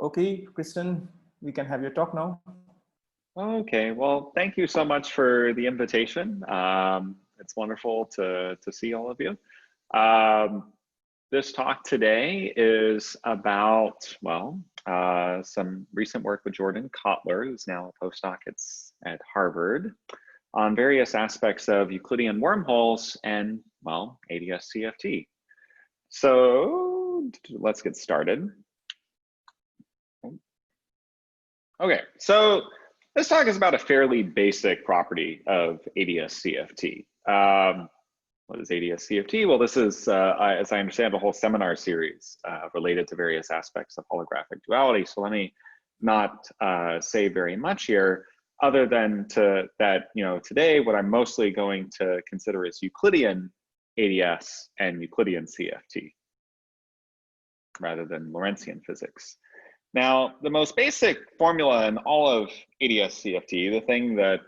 Okay, Kristan, we can have your talk now. Okay, well, thank you so much for the invitation. It's wonderful to see all of you. This talk today is about, well, some recent work with Jordan Kotler, who's now a postdoc at Harvard, on various aspects of Euclidean wormholes and, well, AdS CFT. So let's get started. Okay, so this talk is about a fairly basic property of AdS CFT. What is AdS CFT? Well, this is, as I understand, a whole seminar series related to various aspects of holographic duality. So let me not say very much here, other than today what I'm mostly going to consider is Euclidean AdS and Euclidean CFT, rather than Lorentzian physics. Now, the most basic formula in all of AdS CFT, the thing that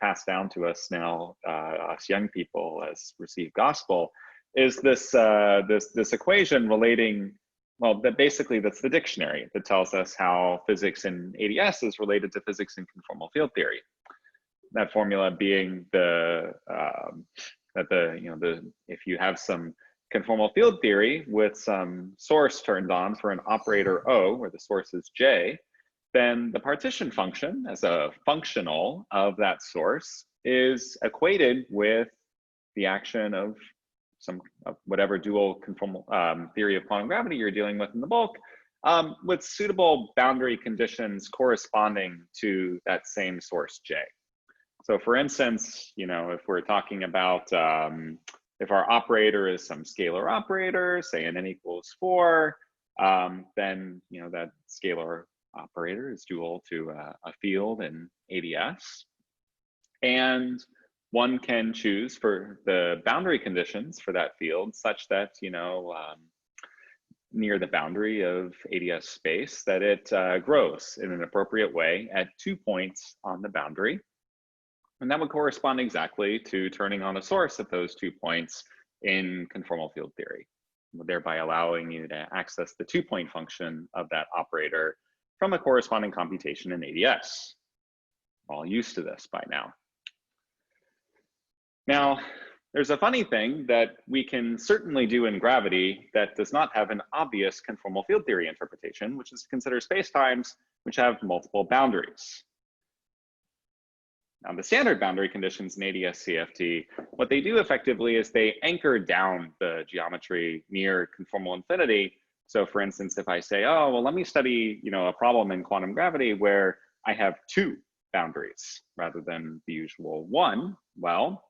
passed down to us now, us young people as received gospel, is this this equation relating, well, that's the dictionary that tells us how physics in AdS is related to physics in conformal field theory. That formula being if you have some conformal field theory with some source turned on for an operator O, where the source is J, then the partition function as a functional of that source is equated with the action of whatever dual conformal theory of quantum gravity you're dealing with in the bulk, with suitable boundary conditions corresponding to that same source J. So for instance, if we're talking about if our operator is some scalar operator, say an n equals 4, then that scalar operator is dual to a field in AdS. And one can choose for the boundary conditions for that field such that, near the boundary of AdS space, that it grows in an appropriate way at 2 points on the boundary. And that would correspond exactly to turning on a source at those 2 points in conformal field theory, thereby allowing you to access the 2-point function of that operator from a corresponding computation in AdS. We're all used to this by now. Now, there's a funny thing that we can certainly do in gravity that does not have an obvious conformal field theory interpretation, which is to consider spacetimes which have multiple boundaries. Now, the standard boundary conditions in AdS CFT, what they do effectively is they anchor down the geometry near conformal infinity. So for instance, if I say, oh, well, let me study a problem in quantum gravity where I have 2 boundaries rather than the usual 1, well,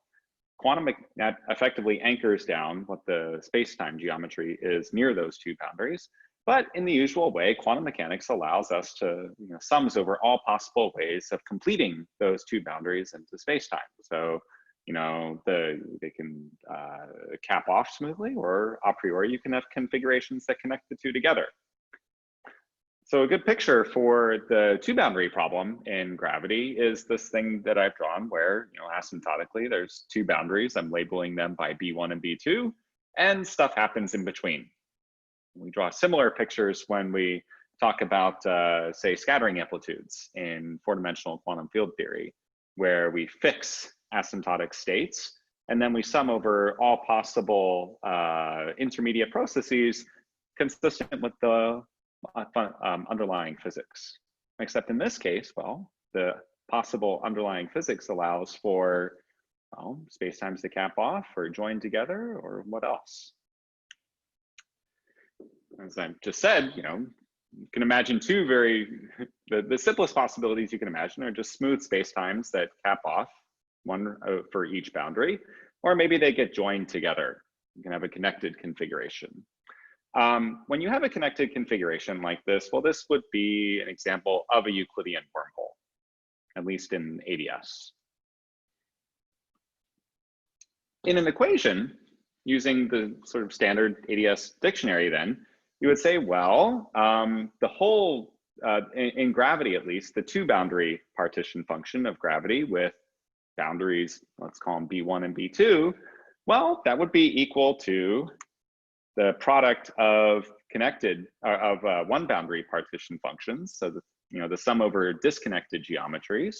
that effectively anchors down what the space-time geometry is near those 2 boundaries. But in the usual way, quantum mechanics allows us to sums over all possible ways of completing those 2 boundaries into space-time. So, they can cap off smoothly, or a priori, you can have configurations that connect the 2 together. So a good picture for the 2-boundary problem in gravity is this thing that I've drawn where, asymptotically, there's 2 boundaries. I'm labeling them by B1 and B2, and stuff happens in between. We draw similar pictures when we talk about, say, scattering amplitudes in 4-dimensional quantum field theory, where we fix asymptotic states, and then we sum over all possible intermediate processes consistent with the underlying physics. Except in this case, well, the possible underlying physics allows for, well, spacetimes to cap off or join together, or what else? As I just said, you can imagine 2 the simplest possibilities you can imagine are just smooth spacetimes that cap off, one for each boundary, or maybe they get joined together. You can have a connected configuration. When you have a connected configuration like this, well, this would be an example of a Euclidean wormhole, at least in AdS. In an equation, using the sort of standard AdS dictionary then, you would say, well, the whole, in gravity at least, the 2-boundary partition function of gravity with boundaries, let's call them B1 and B2, well, that would be equal to the product of connected one boundary partition functions, so the sum over disconnected geometries,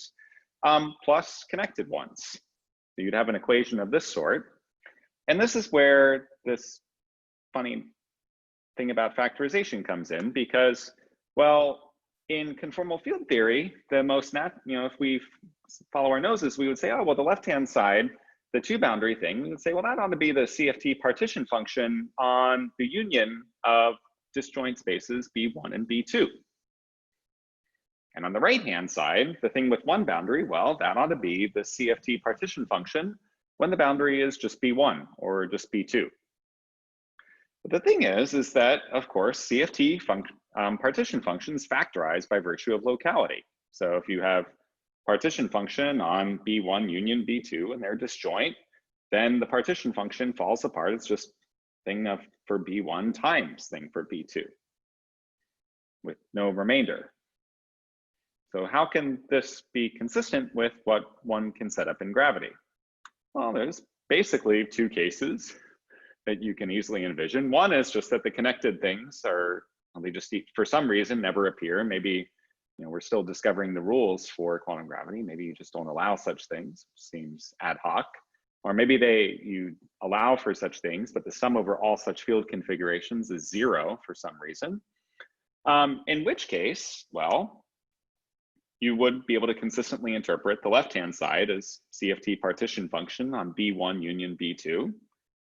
plus connected ones. So you'd have an equation of this sort. And this is where this funny thing about factorization comes in, because, well, in conformal field theory, the most if we follow our noses, we would say, oh, well, the left-hand side, the two boundary thing, we would say, well, that ought to be the CFT partition function on the union of disjoint spaces B1 and B2. And on the right-hand side, the thing with one boundary, well, that ought to be the CFT partition function when the boundary is just B1 or just B2. But the thing is that, of course, CFT partition functions factorize by virtue of locality. So if you have partition function on B1 union B2 and they're disjoint, then the partition function falls apart. It's just thing for B1 times thing for B2 with no remainder. So how can this be consistent with what one can set up in gravity? Well, there's basically two cases that you can easily envision. One is just that the connected things are, they just for some reason never appear. Maybe we're still discovering the rules for quantum gravity. Maybe you just don't allow such things, which seems ad hoc. Or maybe you allow for such things, but the sum over all such field configurations is 0 for some reason. In which case, well, you would be able to consistently interpret the left-hand side as CFT partition function on B1 union B2,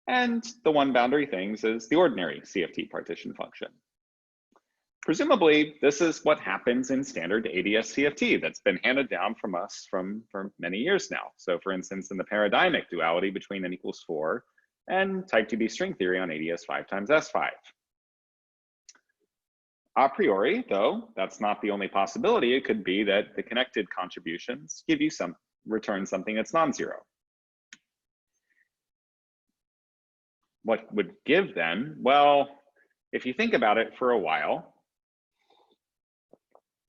and the one boundary things as the ordinary CFT partition function. Presumably, this is what happens in standard AdS CFT that's been handed down from us for many years now. So for instance, in the paradigmic duality between n equals 4 and type 2B string theory on AdS 5 times S5. A priori, though, that's not the only possibility. It could be that the connected contributions give you return something that's non-zero. What would give then? Well, if you think about it for a while,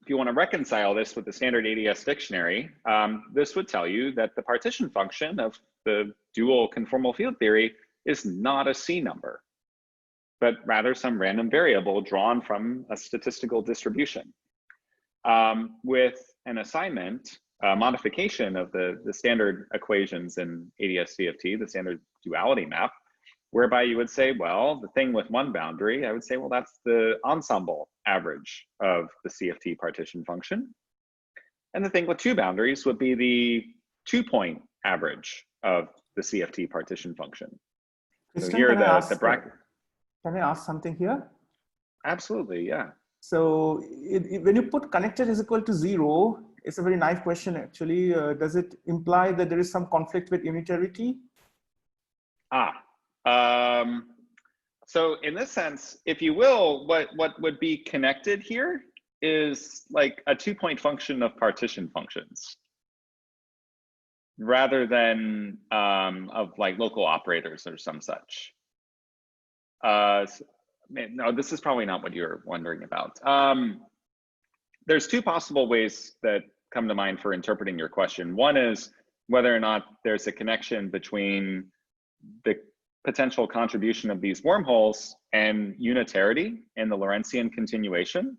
if you want to reconcile this with the standard AdS dictionary, this would tell you that the partition function of the dual conformal field theory is not a C number, but rather some random variable drawn from a statistical distribution. With an assignment, modification of the standard equations in AdS CFT, the standard duality map, whereby you would say, well, the thing with one boundary, I would say, well, that's the ensemble average of the CFT partition function. And the thing with two boundaries would be the 2-point average of the CFT partition function. Kristan, so here the bracket. Can I ask something here? Absolutely, yeah. So when you put connected is equal to 0, it's a very naive question actually. Does it imply that there is some conflict with unitarity? So in this sense, if you will, what would be connected here is like a 2-point function of partition functions, rather than of like local operators or some such. No, this is probably not what you're wondering about. There's two possible ways that come to mind for interpreting your question. One is whether or not there's a connection between the potential contribution of these wormholes and unitarity in the Lorentzian continuation.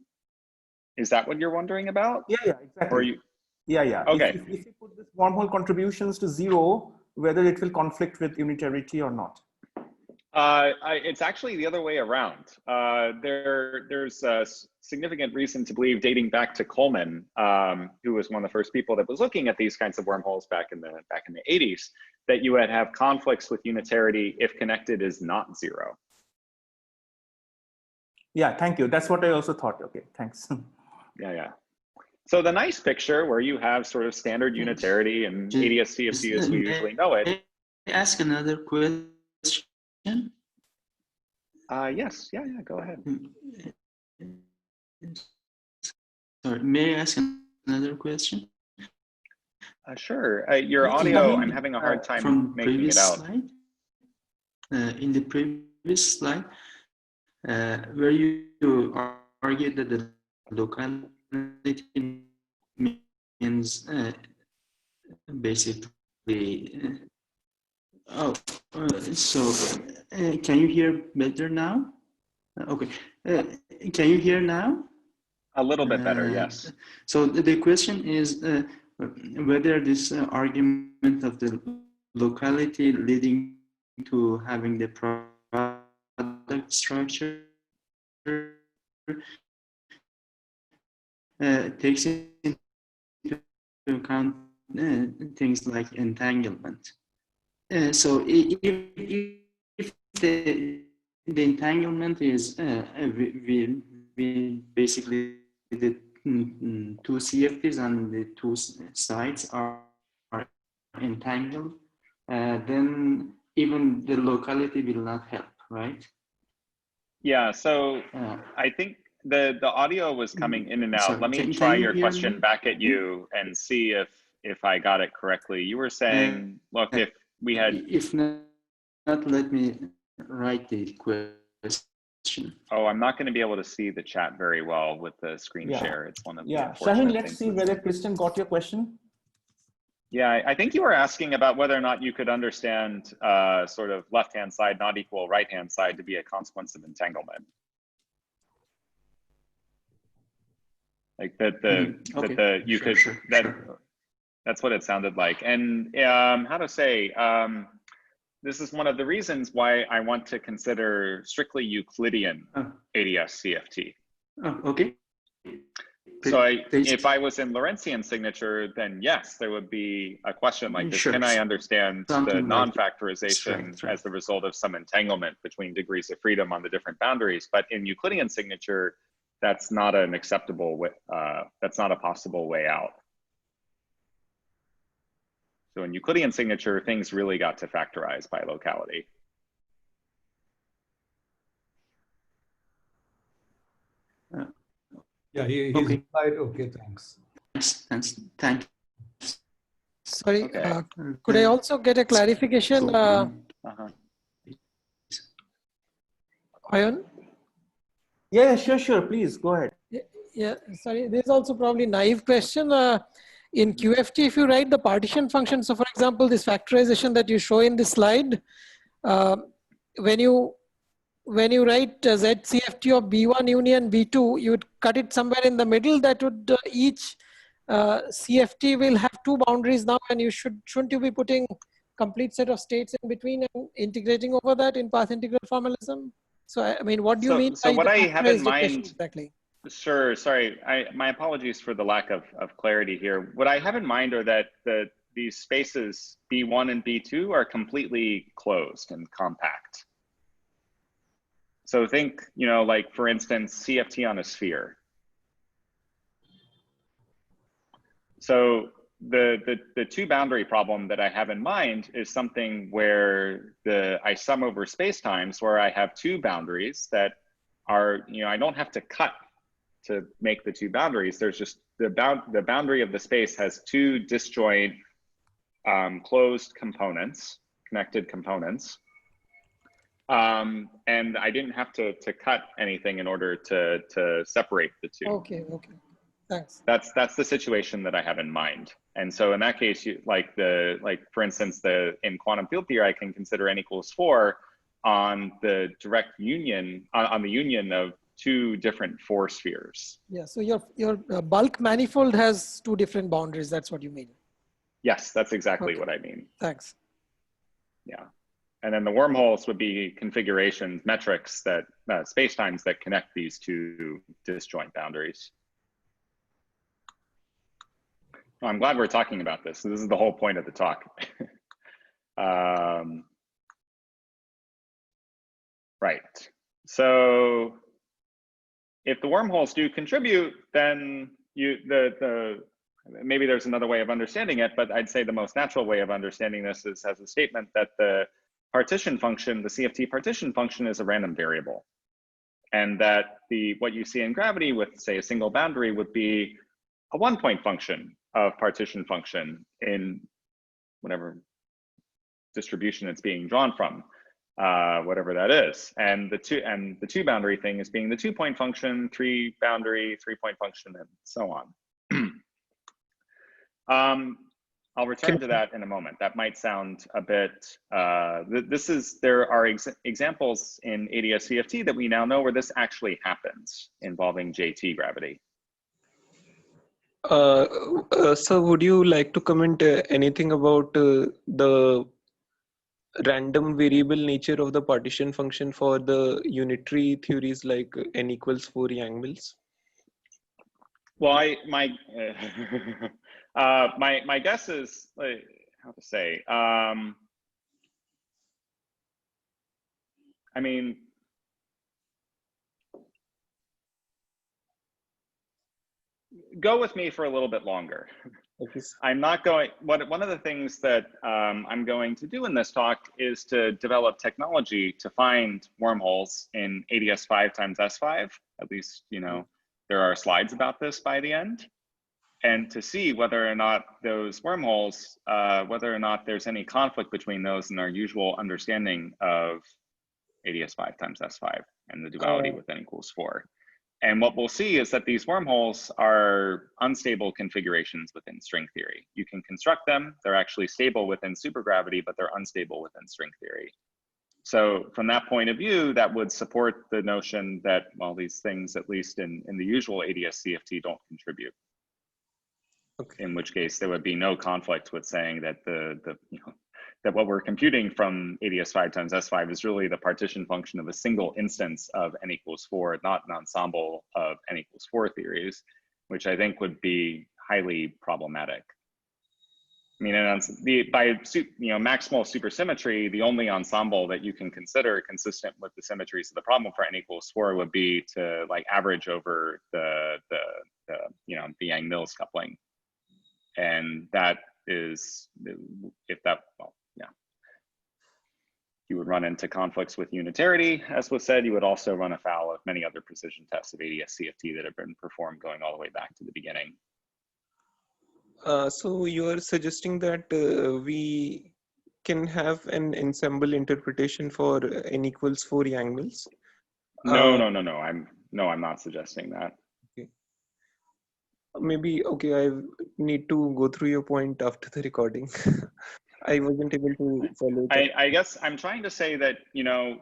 Is that what you're wondering about? Yeah, exactly. Or you... Yeah. Okay. If you put this wormhole contributions to 0, whether it will conflict with unitarity or not? It's actually the other way around. There's a significant reason to believe, dating back to Coleman, who was one of the first people that was looking at these kinds of wormholes back in the 80s, that you would have conflicts with unitarity if connected is not 0. Yeah, thank you. That's what I also thought. Okay, thanks. Yeah. So the nice picture where you have sort of standard unitarity and AdS CFT as we usually know it. May I ask another question? Yes, yeah, go ahead. Sorry, may I ask another question? Sure. Your audio, I'm having a hard time from making it out. Slide, in the previous slide, where you argued that the locality means basically. So can you hear better now? Okay. Can you hear now? A little bit better, yes. So the question is whether this argument of the locality leading to having the product structure takes into account things like entanglement. So if the entanglement is we basically the two CFTs on the two sides are entangled, then even the locality will not help, right? Yeah, so I think the audio was coming in and out. Sorry, Let me can try you your hear question me? back at you and see if I got it correctly. You were saying, look, if we had... If not, let me write the question. Oh, I'm not going to be able to see the chat very well with the screen share. It's one of the unfortunate Shaheen, let's things. see whether Kristan got your question. Yeah, I think you were asking about whether or not you could understand sort of left-hand side not equal right-hand side to be a consequence of entanglement. Like that's what it sounded like. And how to say, this is one of the reasons why I want to consider strictly Euclidean AdS CFT. Oh, okay. So if I was in Lorentzian signature, then yes, there would be a question like this. Sure. Can I understand the non-factorization as the result of some entanglement between degrees of freedom on the different boundaries? But in Euclidean signature, that's not an acceptable way, that's not a possible way out. So in Euclidean signature, things really got to factorize by locality. Yeah, he's replied, okay, thanks. Thanks. Sorry, could I also get a clarification? Ayan? Yeah, sure, please, go ahead. Yeah, sorry, there's also probably naive question. In QFT, if you write the partition function, so for example, this factorization that you show in this slide, when you write ZCFT of B1 union B2, you would cut it somewhere in the middle. That would each CFT will have two boundaries now, and you shouldn't you be putting complete set of states in between and integrating over that in path integral formalism? So I mean, what do you mean? So what I have in mind exactly? Sure, sorry, my apologies for the lack of clarity here. What I have in mind are that these spaces B1 and B2 are completely closed and compact. So think, you know, like for instance, CFT on a sphere. So the two boundary problem that I have in mind is something where I sum over spacetimes where I have two boundaries that are, you know, I don't have to cut to make the two boundaries. There's just the boundary of the space has two disjoint closed components, connected components. And I didn't have to cut anything in order to separate the two. Okay, thanks. That's the situation that I have in mind. And so in that case, for instance, in quantum field theory, I can consider n equals 4 on the direct union, on the union of two different 4 spheres. Yeah, so your bulk manifold has two different boundaries. That's what you mean. Yes, that's exactly what I mean. Thanks. Yeah. And then the wormholes would be configurations, metrics that, spacetimes that connect these two disjoint boundaries. Well, I'm glad we're talking about this. This is the whole point of the talk. Right. So if the wormholes do contribute, then maybe there's another way of understanding it, but I'd say the most natural way of understanding this is as a statement that the partition function, the CFT partition function, is a random variable. And that what you see in gravity with, say, a single boundary would be a one-point function of partition function in whatever distribution it's being drawn from, whatever that is. And the two boundary thing is being the 2-point function, 3-boundary, 3-point function, and so on. I'll return to that in a moment. That might sound a bit, there are examples in AdS CFT that we now know where this actually happens involving JT gravity. So would you like to comment anything about the random variable nature of the partition function for the unitary theories like n equals 4 Yang-Mills? Well, my guess is, how to say, I mean, go with me for a little bit longer. I'm not going, one of the things that I'm going to do in this talk is to develop technology to find wormholes in AdS 5 times S5. At least, you know, there are slides about this by the end. And to see whether or not those wormholes, whether or not there's any conflict between those and our usual understanding of AdS 5 times S5 and the duality with n equals 4. And what we'll see is that these wormholes are unstable configurations within string theory. You can construct them, they're actually stable within supergravity, but they're unstable within string theory. So from that point of view, that would support the notion that, well, these things, at least in the usual AdS CFT, don't contribute. Okay. In which case there would be no conflict with saying that that what we're computing from AdS 5 times S5 is really the partition function of a single instance of n equals 4, not an ensemble of n equals 4 theories, which I think would be highly problematic. I mean, by maximal supersymmetry, the only ensemble that you can consider consistent with the symmetries of the problem for n equals 4 would be to like average over the Yang-Mills coupling, and that is, if that, well, yeah, you would run into conflicts with unitarity, as was said. You would also run afoul of many other precision tests of AdS CFT that have been performed going all the way back to the beginning. So you are suggesting that we can have an ensemble interpretation for n equals 4 Yang-Mills? No, I'm not suggesting that. Okay. Maybe, okay, I need to go through your point after the recording. I wasn't able to follow that. I guess I'm trying to say that, you know,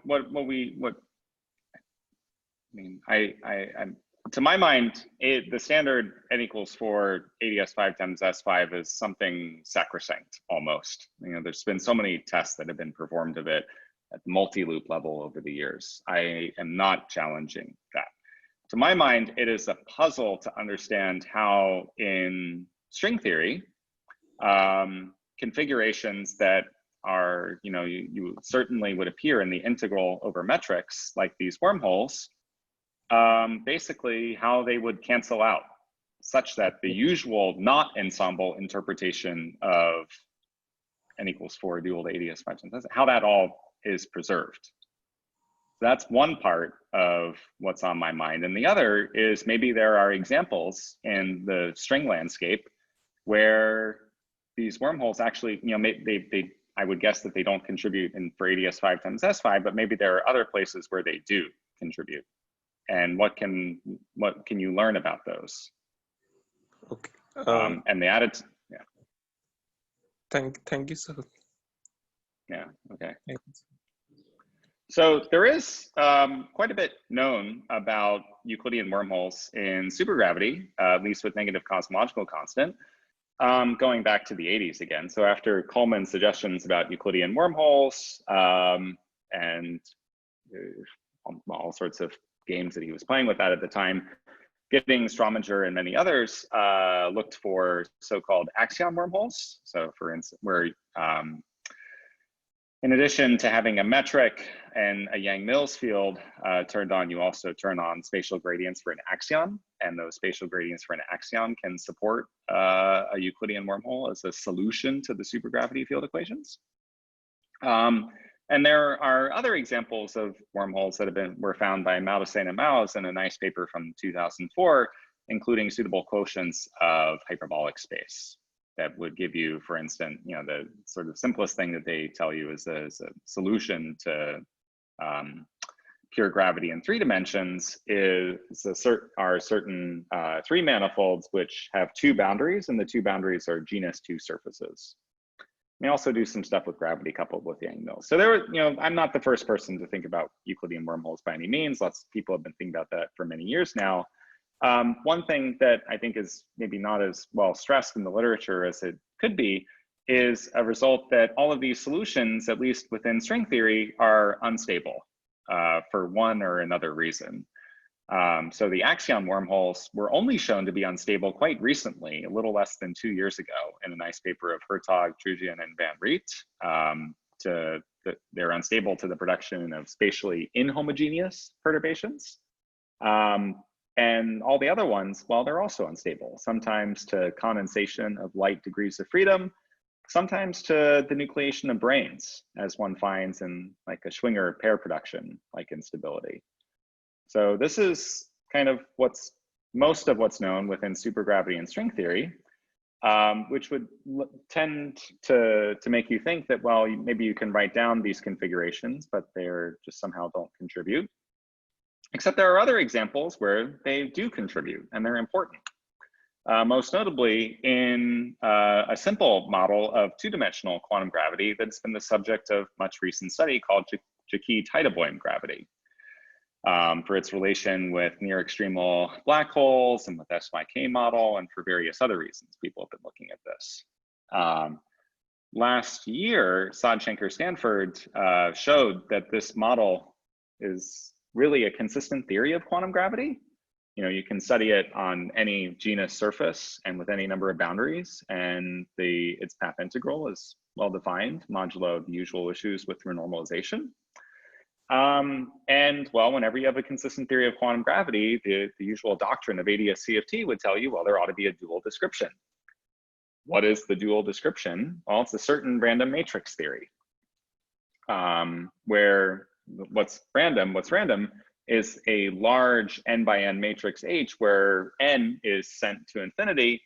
to my mind, the standard n equals 4 AdS 5 times S5 is something sacrosanct almost. You know, there's been so many tests that have been performed of it at the multi-loop level over the years. I am not challenging that. To my mind, it is a puzzle to understand how in string theory, configurations that are, you know, you certainly would appear in the integral over metrics, like these wormholes, basically how they would cancel out such that the usual not ensemble interpretation of n equals 4 dual to AdS 5 times, how that all is preserved. That's one part of what's on my mind. And the other is maybe there are examples in the string landscape where these wormholes actually, you know, I would guess that they don't contribute for AdS 5 times S5, but maybe there are other places where they do contribute. And what can you learn about those? Okay. And the added, yeah. Thank you, sir. Yeah. Okay. Thanks. So there is quite a bit known about Euclidean wormholes in supergravity, at least with negative cosmological constant, going back to the 80s again. So after Coleman's suggestions about Euclidean wormholes and all sorts of games that he was playing with that at the time, Gidding, Strominger, and many others looked for so-called axion wormholes. So for instance, where in addition to having a metric and a Yang-Mills field turned on, you also turn on spatial gradients for an axion, and those spatial gradients for an axion can support a Euclidean wormhole as a solution to the supergravity field equations. And there are other examples of wormholes that were found by Mauthausen and Maus in a nice paper from 2004, including suitable quotients of hyperbolic space that would give you, for instance, you know, the sort of simplest thing that they tell you is a solution to pure gravity in 3 dimensions are certain 3 manifolds which have 2 boundaries, and the 2 boundaries are genus 2 surfaces. We also do some stuff with gravity coupled with Yang mills. So there were, I'm not the first person to think about Euclidean wormholes by any means. Lots of people have been thinking about that for many years now. One thing that I think is maybe not as well stressed in the literature as it could be is a result that all of these solutions, at least within string theory, are unstable for one or another reason. So the axion wormholes were only shown to be unstable quite recently, a little less than 2 years ago, in a nice paper of Hertog, Trujian, and Van Riet. They're unstable to the production of spatially inhomogeneous perturbations. And all the other ones, well, they're also unstable, sometimes to condensation of light degrees of freedom, sometimes to the nucleation of branes, as one finds in like a Schwinger pair production, like instability. So this is kind of most of what's known within supergravity and string theory, which would tend to make you think that, well, maybe you can write down these configurations, but they're just somehow don't contribute. Except there are other examples where they do contribute and they're important. Most notably in a simple model of 2-dimensional quantum gravity that's been the subject of much recent study called Jaquet-Teitelboim gravity. For its relation with near extremal black holes and with SYK model, and for various other reasons people have been looking at this. Last year, Sodchenker Stanford showed that this model is really a consistent theory of quantum gravity. You can study it on any genus surface and with any number of boundaries, and its path integral is well defined, modulo the usual issues with renormalization. And well, whenever you have a consistent theory of quantum gravity, the usual doctrine of AdS CFT would tell you, well, there ought to be a dual description. What is the dual description? Well, it's a certain random matrix theory, where what's random is a large n by n matrix H, where n is sent to infinity.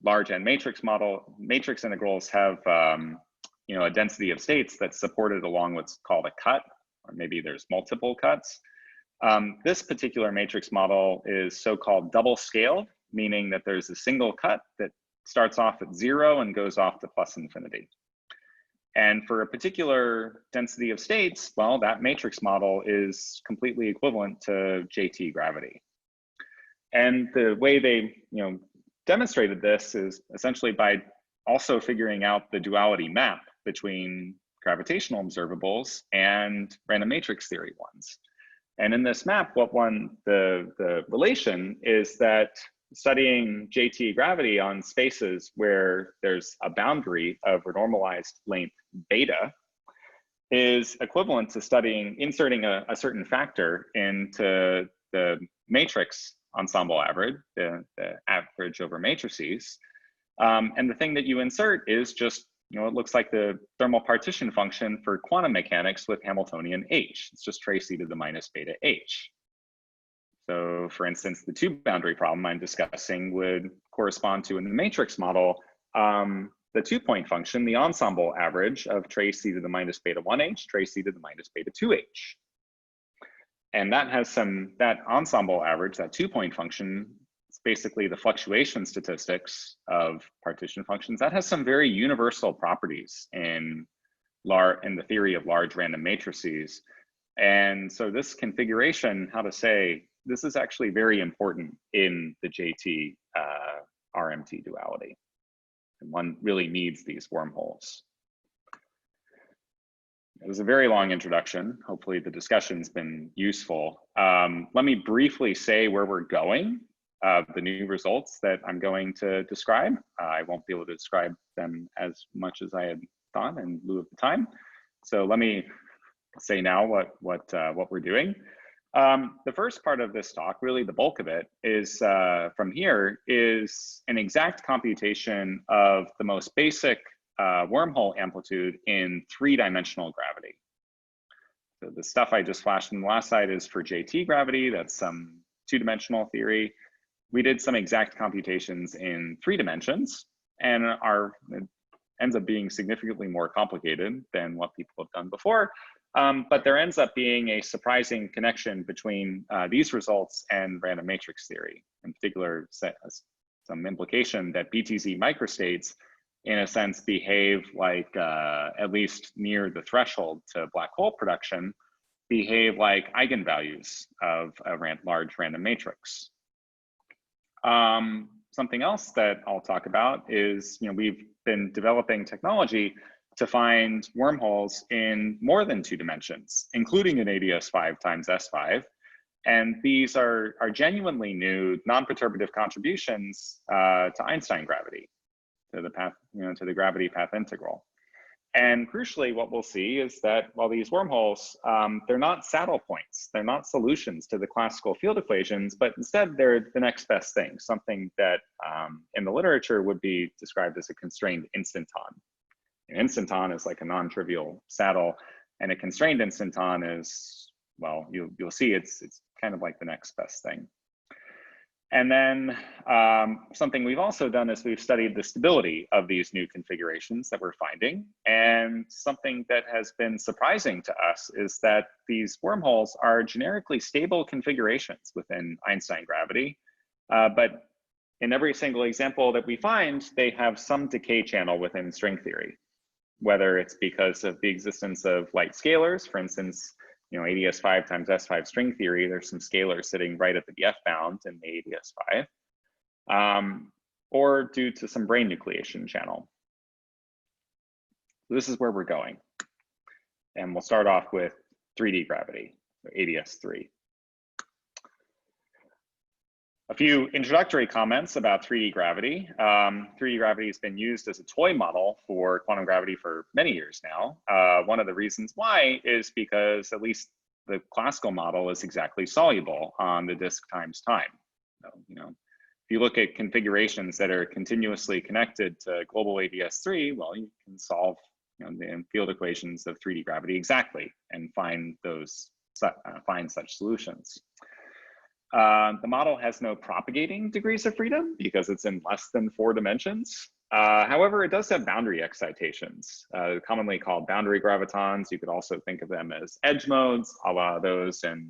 Large n matrix integrals have a density of states that's supported along what's called a cut, or maybe there's multiple cuts. This particular matrix model is so-called double scaled, meaning that there's a single cut that starts off at 0 and goes off to plus infinity. And for a particular density of states, well, that matrix model is completely equivalent to JT gravity. And the way they demonstrated this is essentially by also figuring out the duality map between gravitational observables and random matrix theory ones. And in this map, the relation is that studying JT gravity on spaces where there's a boundary of renormalized length beta is equivalent to inserting a certain factor into the matrix ensemble average, the average over matrices. And the thing that you insert is just, it looks like the thermal partition function for quantum mechanics with Hamiltonian H. It's just trace e to the minus beta H. So for instance, the 2-boundary problem I'm discussing would correspond to, in the matrix model, the 2-point function, the ensemble average of trace e to the minus beta 1H, trace e to the minus beta 2H. And that has that ensemble average, that 2-point function, it's basically the fluctuation statistics of partition functions. That has some very universal properties in the theory of large random matrices. And so this configuration, this is actually very important in the JT RMT duality. And one really needs these wormholes. It was a very long introduction. Hopefully the discussion's been useful. Let me briefly say where we're going, the new results that I'm going to describe. I won't be able to describe them as much as I had thought in lieu of the time. So let me say now what we're doing. The first part of this talk, really the bulk of it, is from here, is an exact computation of the most basic wormhole amplitude in 3-dimensional gravity. So the stuff I just flashed in the last slide is for JT gravity. That's some 2-dimensional theory. We did some exact computations in 3 dimensions, and it ends up being significantly more complicated than what people have done before. But there ends up being a surprising connection between these results and random matrix theory. In particular, some implication that BTZ microstates, in a sense, behave like, at least near the threshold to black hole production, behave like eigenvalues of a large random matrix. Something else that I'll talk about is, we've been developing technology to find wormholes in more than 2 dimensions, including an AdS 5 times S5. And these are genuinely new non-perturbative contributions to Einstein gravity, to the path, to the gravity path integral. And crucially, what we'll see is that while these wormholes, they're not saddle points, they're not solutions to the classical field equations, but instead they're the next best thing, something that in the literature would be described as a constrained instanton. An instanton is like a non-trivial saddle, and a constrained instanton is, well, you'll see it's kind of like the next best thing. And then something we've also done is we've studied the stability of these new configurations that we're finding. And something that has been surprising to us is that these wormholes are generically stable configurations within Einstein gravity. But in every single example that we find, they have some decay channel within string theory, whether it's because of the existence of light scalars, for instance, AdS 5 times S5 string theory, there's some scalars sitting right at the F bound in the AdS 5, or due to some brane nucleation channel. So this is where we're going. And we'll start off with 3D gravity, so AdS 3. A few introductory comments about 3D gravity. 3D gravity has been used as a toy model for quantum gravity for many years now. One of the reasons why is because at least the classical model is exactly soluble on the disk times time. So, if you look at configurations that are continuously connected to global AdS 3, well, you can solve the field equations of 3D gravity exactly and find such solutions. The model has no propagating degrees of freedom because it's in less than 4 dimensions. However, it does have boundary excitations, commonly called boundary gravitons. You could also think of them as edge modes, a la those in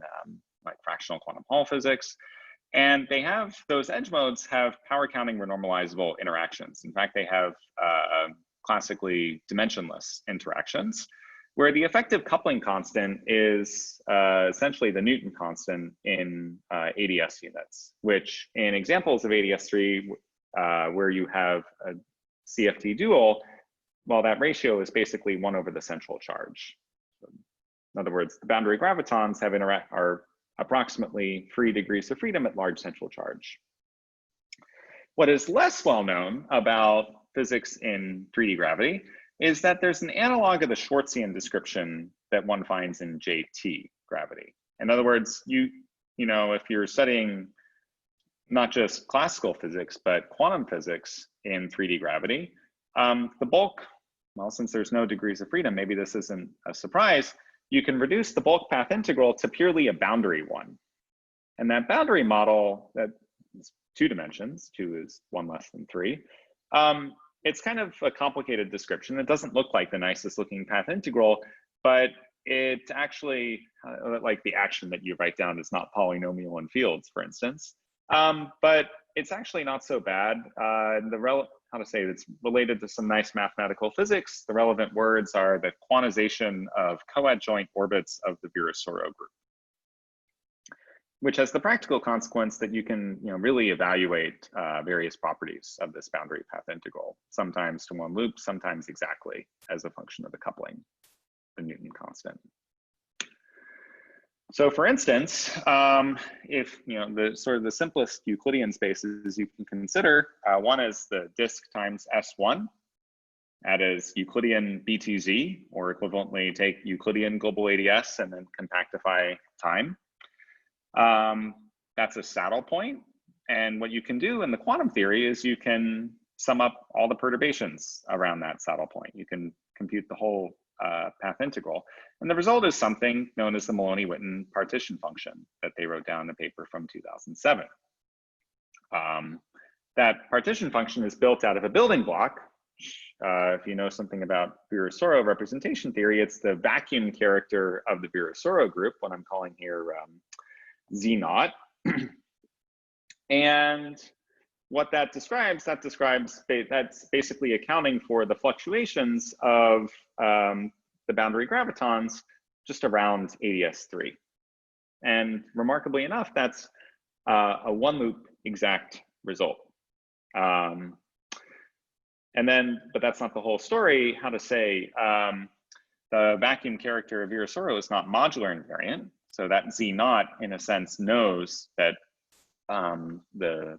like fractional quantum Hall physics. And those edge modes have power counting renormalizable interactions. In fact, they have classically dimensionless interactions, where the effective coupling constant is essentially the Newton constant in AdS units, which in examples of AdS 3, where you have a CFT dual, well, that ratio is basically 1 over the central charge. So, in other words, the boundary gravitons are approximately 3 degrees of freedom at large central charge. What is less well known about physics in 3D gravity is that there's an analog of the Schwarzian description that one finds in JT gravity. In other words, if you're studying not just classical physics, but quantum physics in 3D gravity, the bulk, well, since there's no degrees of freedom, maybe this isn't a surprise, you can reduce the bulk path integral to purely a boundary one. And that boundary model, that is 2 dimensions, 2 is 1 less than 3, it's kind of a complicated description. It doesn't look like the nicest looking path integral, but it actually, like the action that you write down is not polynomial in fields, for instance. But it's actually not so bad. It's related to some nice mathematical physics. The relevant words are the quantization of coadjoint orbits of the Virasoro group, which has the practical consequence that you can really evaluate various properties of this boundary path integral, sometimes to 1 loop, sometimes exactly as a function of the coupling, the Newton constant. So for instance, if the simplest Euclidean spaces you can consider, one is the disk times S1, that is Euclidean BTZ, or equivalently take Euclidean global AdS and then compactify time. That's a saddle point. And what you can do in the quantum theory is you can sum up all the perturbations around that saddle point. You can compute the whole path integral. And the result is something known as the Maloney-Witten partition function that they wrote down in a paper from 2007. That partition function is built out of a building block if you know something about Virasoro representation theory, it's the vacuum character of the Virasoro group, what I'm calling here Z naught. And what that describes, that's basically accounting for the fluctuations of the boundary gravitons just around AdS3. And remarkably enough, that's a one loop exact result. And then, but that's not the whole story. How to say, the vacuum character of Virasoro is not modular invariant. So that Z naught, in a sense, knows that the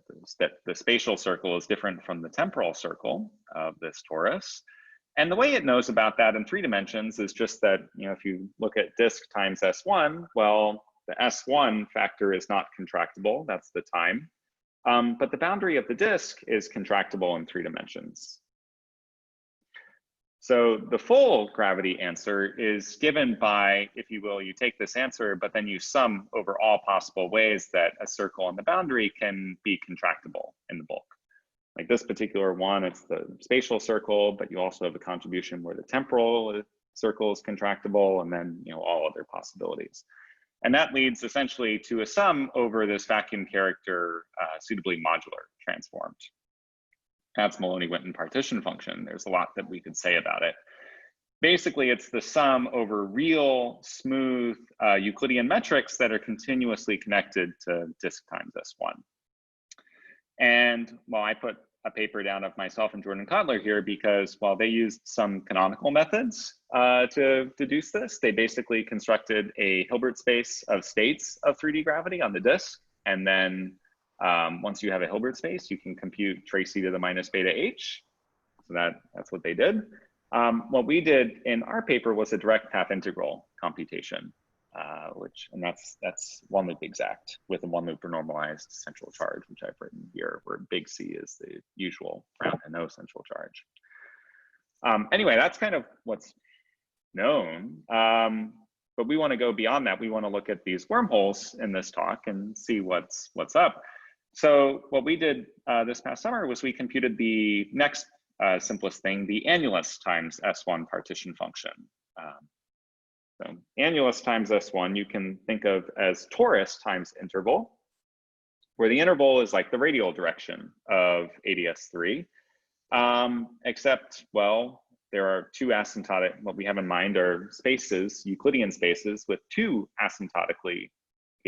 spatial circle is different from the temporal circle of this torus. And the way it knows about that in 3 dimensions is just that, you know, if you look at disk times S1, well, the S1 factor is not contractible, that's the time. But the boundary of the disk is contractible in 3 dimensions. So the full gravity answer is given by, if you will, you take this answer, but then you sum over all possible ways that a circle on the boundary can be contractible in the bulk. Like this particular one, it's the spatial circle, but you also have a contribution where the temporal circle is contractible, and then, you know, all other possibilities. And that leads essentially to a sum over this vacuum character suitably modular transformed. That's Maloney-Witten partition function. There's a lot that we could say about it. Basically, it's the sum over real smooth Euclidean metrics that are continuously connected to disk times S1. And well, I put a paper down of myself and Jordan Kotler here because while they used some canonical methods to deduce this, they basically constructed a Hilbert space of states of 3D gravity on the disk. And then once you have a Hilbert space, you can compute trace e to the minus beta h. So that's what they did. What we did in our paper was a direct path integral computation, that's one loop exact with a one loop renormalized central charge, which I've written here, where big C is the usual round and no central charge. Anyway, that's kind of what's known. But we want to go beyond that. We want to look at these wormholes in this talk and see what's up. So what we did this past summer was we computed the next simplest thing, the annulus times S1 partition function. So annulus times S1 you can think of as torus times interval, where the interval is like the radial direction of AdS3, except, well, there are 2 asymptotic, what we have in mind are spaces, Euclidean spaces with 2 asymptotically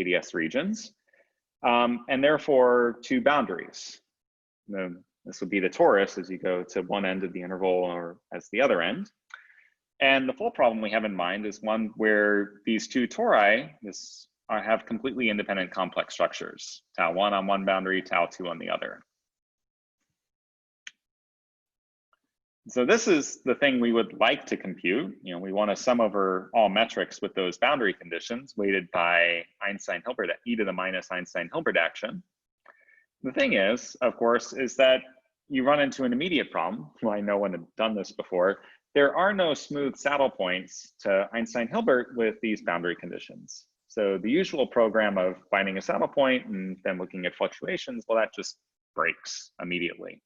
AdS regions, and therefore 2 boundaries. This would be the torus as you go to one end of the interval or as the other end. And the full problem we have in mind is one where these 2 tori have completely independent complex structures, tau1 on one boundary, tau2 on the other. So this is the thing we would like to compute. You know, we want to sum over all metrics with those boundary conditions weighted by Einstein-Hilbert, e to the minus Einstein-Hilbert action. The thing is, of course, is that you run into an immediate problem. Well, I know one had done this before. There are no smooth saddle points to Einstein-Hilbert with these boundary conditions. So the usual program of finding a saddle point and then looking at fluctuations, well, that just breaks immediately.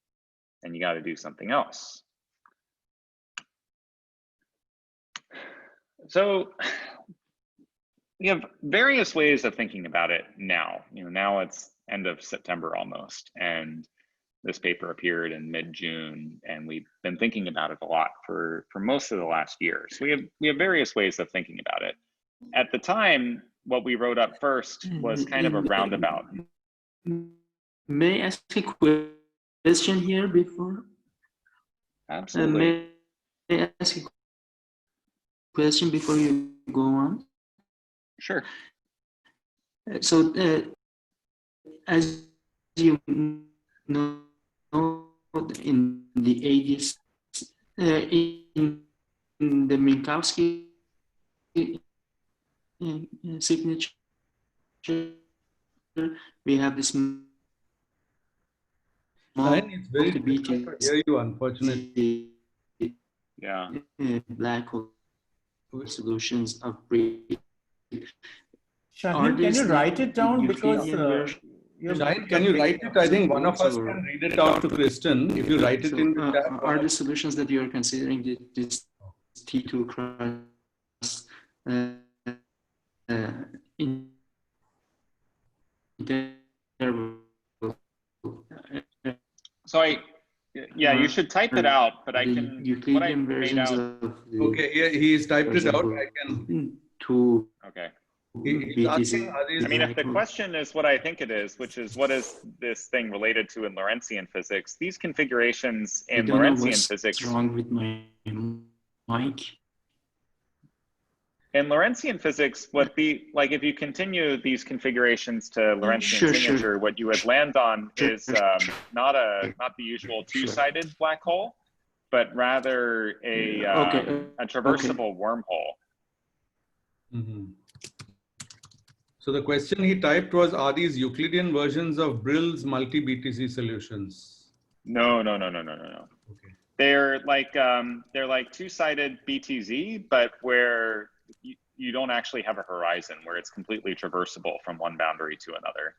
And you got to do something else. So we have various ways of thinking about it now. You know, now it's end of September almost, and this paper appeared in mid-June, and we've been thinking about it a lot for most of the last year. So we have various ways of thinking about it. At the time, what we wrote up first was kind of a roundabout. May I ask a question here before? Absolutely. May I ask a question before you go on? Sure. So as you know, in the AdS, in the Minkowski signature, we have this It's very difficult to hear you, unfortunately. Yeah. Black hole solutions of braid. Shaheen, can you write it down? Because Shahid, can you write it? I think one of us can read it out to Kristan. If you write it in the chat. Are the solutions that you are considering this T2 cross interval? So yeah, you should type it out, but I can, Euclidean versions of the, okay, yeah, he's typed it out. I can. Okay. He's asking, I mean, if the question is what I think it is, which is what is this thing related to in Lorentzian physics, these configurations in Lorentzian physics. What's wrong with my mic? In Lorentzian physics, what like if you continue these configurations to Lorentzian signature, what you would land on is not the usual two-sided black hole, but rather a traversable wormhole. Mm-hmm. So the question he typed was, are these Euclidean versions of Brill's multi-BTC solutions? No. Okay. They're like two-sided BTZ, but where you don't actually have a horizon, where it's completely traversable from one boundary to another.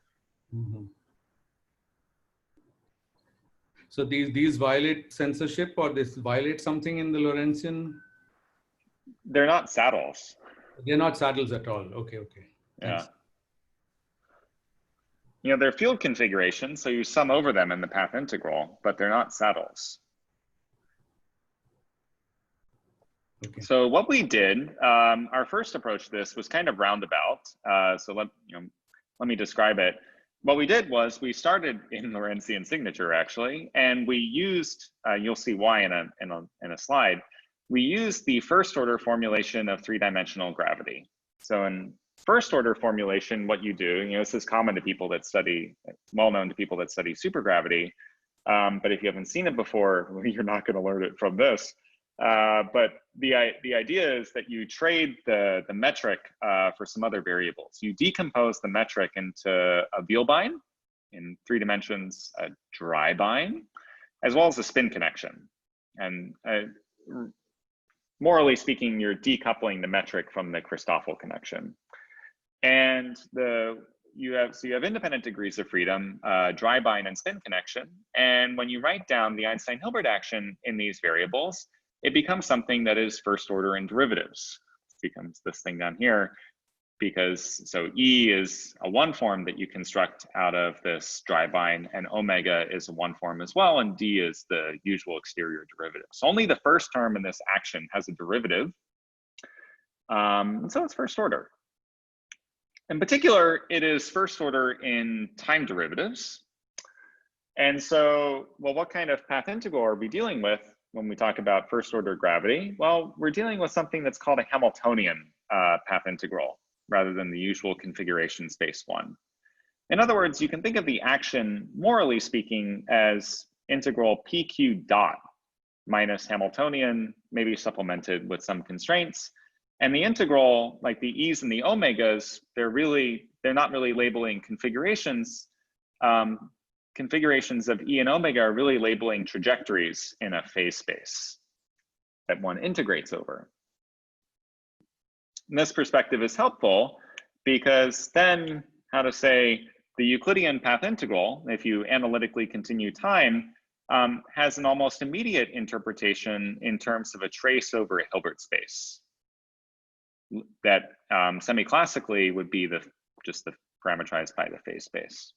Mm-hmm. So these violate censorship, or this violate something in the Lorentzian? They're not saddles. They're not saddles at all. Okay. Yeah. Thanks. You know, they're field configurations, so you sum over them in the path integral, but they're not saddles. Okay. So what we did, our first approach to this was kind of roundabout. So let me describe it. What we did was we started in Lorentzian signature actually, and we used, you'll see why in a slide. We used the first order formulation of three-dimensional gravity. So in first order formulation, what you do, this is common to people that study, well known to people that study supergravity. But if you haven't seen it before, you're not going to learn it from this. But the idea is that you trade the metric for some other variables. You decompose the metric into a Vielbein in 3 dimensions, a Dreibein, as well as a spin connection. And morally speaking, you're decoupling the metric from the Christoffel connection. And you have independent degrees of freedom, Dreibein and spin connection. And when you write down the Einstein-Hilbert action in these variables, it becomes something that is first order in derivatives. It becomes this thing down here, because so E is a one form that you construct out of this Dreibein, and omega is a one form as well, and D is the usual exterior derivative. So only the first term in this action has a derivative. So it's first order. In particular, it is first order in time derivatives. And so, well, what kind of path integral are we dealing with when we talk about first order gravity? Well, we're dealing with something that's called a Hamiltonian path integral, rather than the usual configuration space one. In other words, you can think of the action, morally speaking, as integral PQ dot minus Hamiltonian, maybe supplemented with some constraints. And the integral, like the E's and the omegas, they're not really labeling configurations. Configurations of E and omega are really labeling trajectories in a phase space that one integrates over. And this perspective is helpful because then, how to say, the Euclidean path integral, if you analytically continue time, has an almost immediate interpretation in terms of a trace over a Hilbert space. That semi-classically would be just the parameterized by the phase space.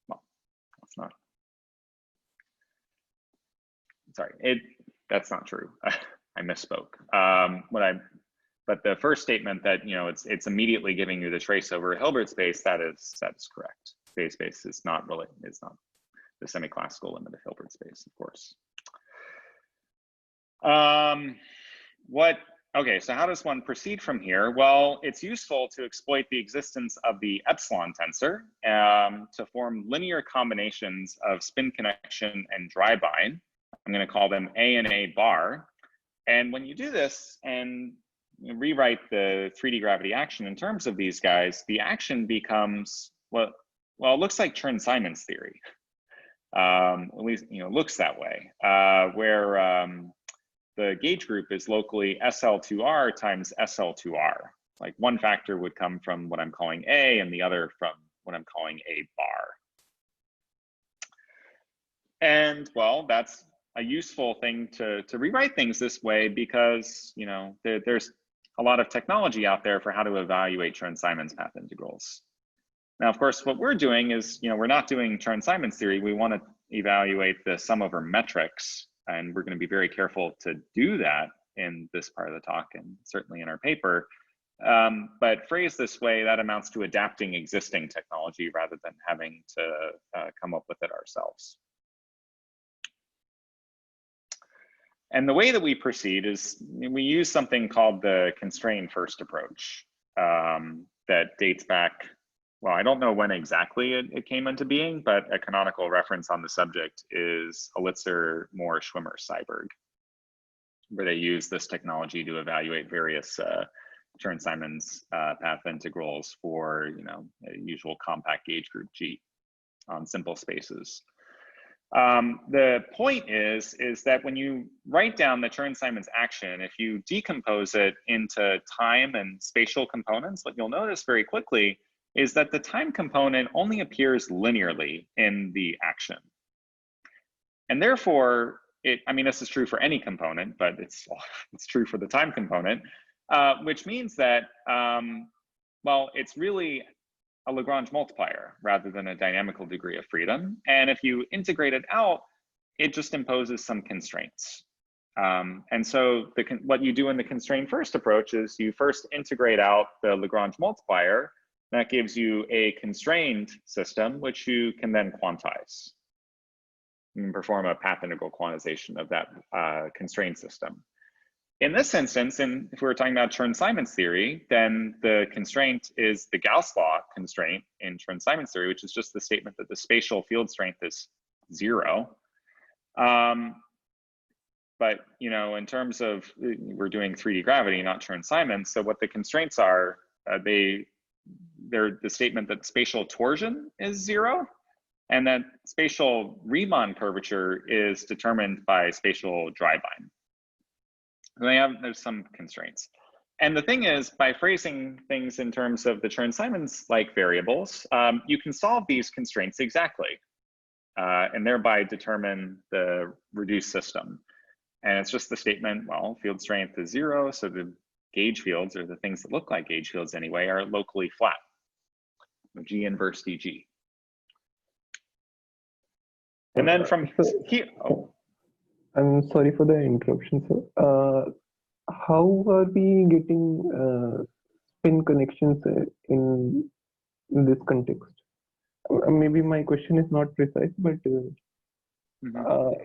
Well, that's not. Sorry, that's not true. I misspoke. But the first statement that it's immediately giving you the trace over a Hilbert space, that is correct. Phase space is not the semi-classical limit of Hilbert space, of course. Okay, so how does one proceed from here? Well, it's useful to exploit the existence of the epsilon tensor to form linear combinations of spin connection and Dreibein. I'm going to call them A and A bar. And when you do this and rewrite the 3D gravity action in terms of these guys, the action becomes, well, it looks like Chern-Simons theory. At least, looks that way, where the gauge group is locally SL2R times SL2R. Like one factor would come from what I'm calling A and the other from what I'm calling a bar. And well, that's a useful thing to rewrite things this way because, you know, there's a lot of technology out there for how to evaluate Chern-Simons path integrals. Now, of course, what we're doing is, you know, we're not doing Chern-Simons theory. We want to evaluate the sum over metrics, and we're going to be very careful to do that in this part of the talk and certainly in our paper. But phrased this way, that amounts to adapting existing technology rather than having to come up with it ourselves. And the way that we proceed is we use something called the constrain first approach that dates back, well, I don't know when exactly it came into being, but a canonical reference on the subject is Elitzur, Moore, Schwimmer, Seiberg, where they use this technology to evaluate various Chern-Simons path integrals for, you know, a usual compact gauge group G on simple spaces. The point is that when you write down the Chern-Simons action, if you decompose it into time and spatial components, what you'll notice very quickly is that the time component only appears linearly in the action. And therefore, I mean, this is true for any component, but it's true for the time component, which means that, well, it's really a Lagrange multiplier rather than a dynamical degree of freedom. And if you integrate it out, it just imposes some constraints. And so what you do in the constrain first approach is you first integrate out the Lagrange multiplier. That gives you a constrained system, which you can then quantize. You can perform a path integral quantization of that constrained system. In this instance, and if we were talking about Chern-Simons theory, then the constraint is the Gauss law constraint in Chern-Simons theory, which is just the statement that the spatial field strength is 0. But, you know, in terms of, we're doing 3D gravity, not Chern-Simons. So what the constraints are, they're the statement that spatial torsion is 0, and that spatial Riemann curvature is determined by spatial Dreibein. There's some constraints. And the thing is, by phrasing things in terms of the Chern-Simons like variables, you can solve these constraints exactly, and thereby determine the reduced system. And it's just the statement, well, field strength is 0, so the gauge fields, or the things that look like gauge fields anyway, are locally flat. G inverse dg. And then from here, I'm sorry for the interruption, sir. How are we getting spin connections in this context? Maybe my question is not precise, but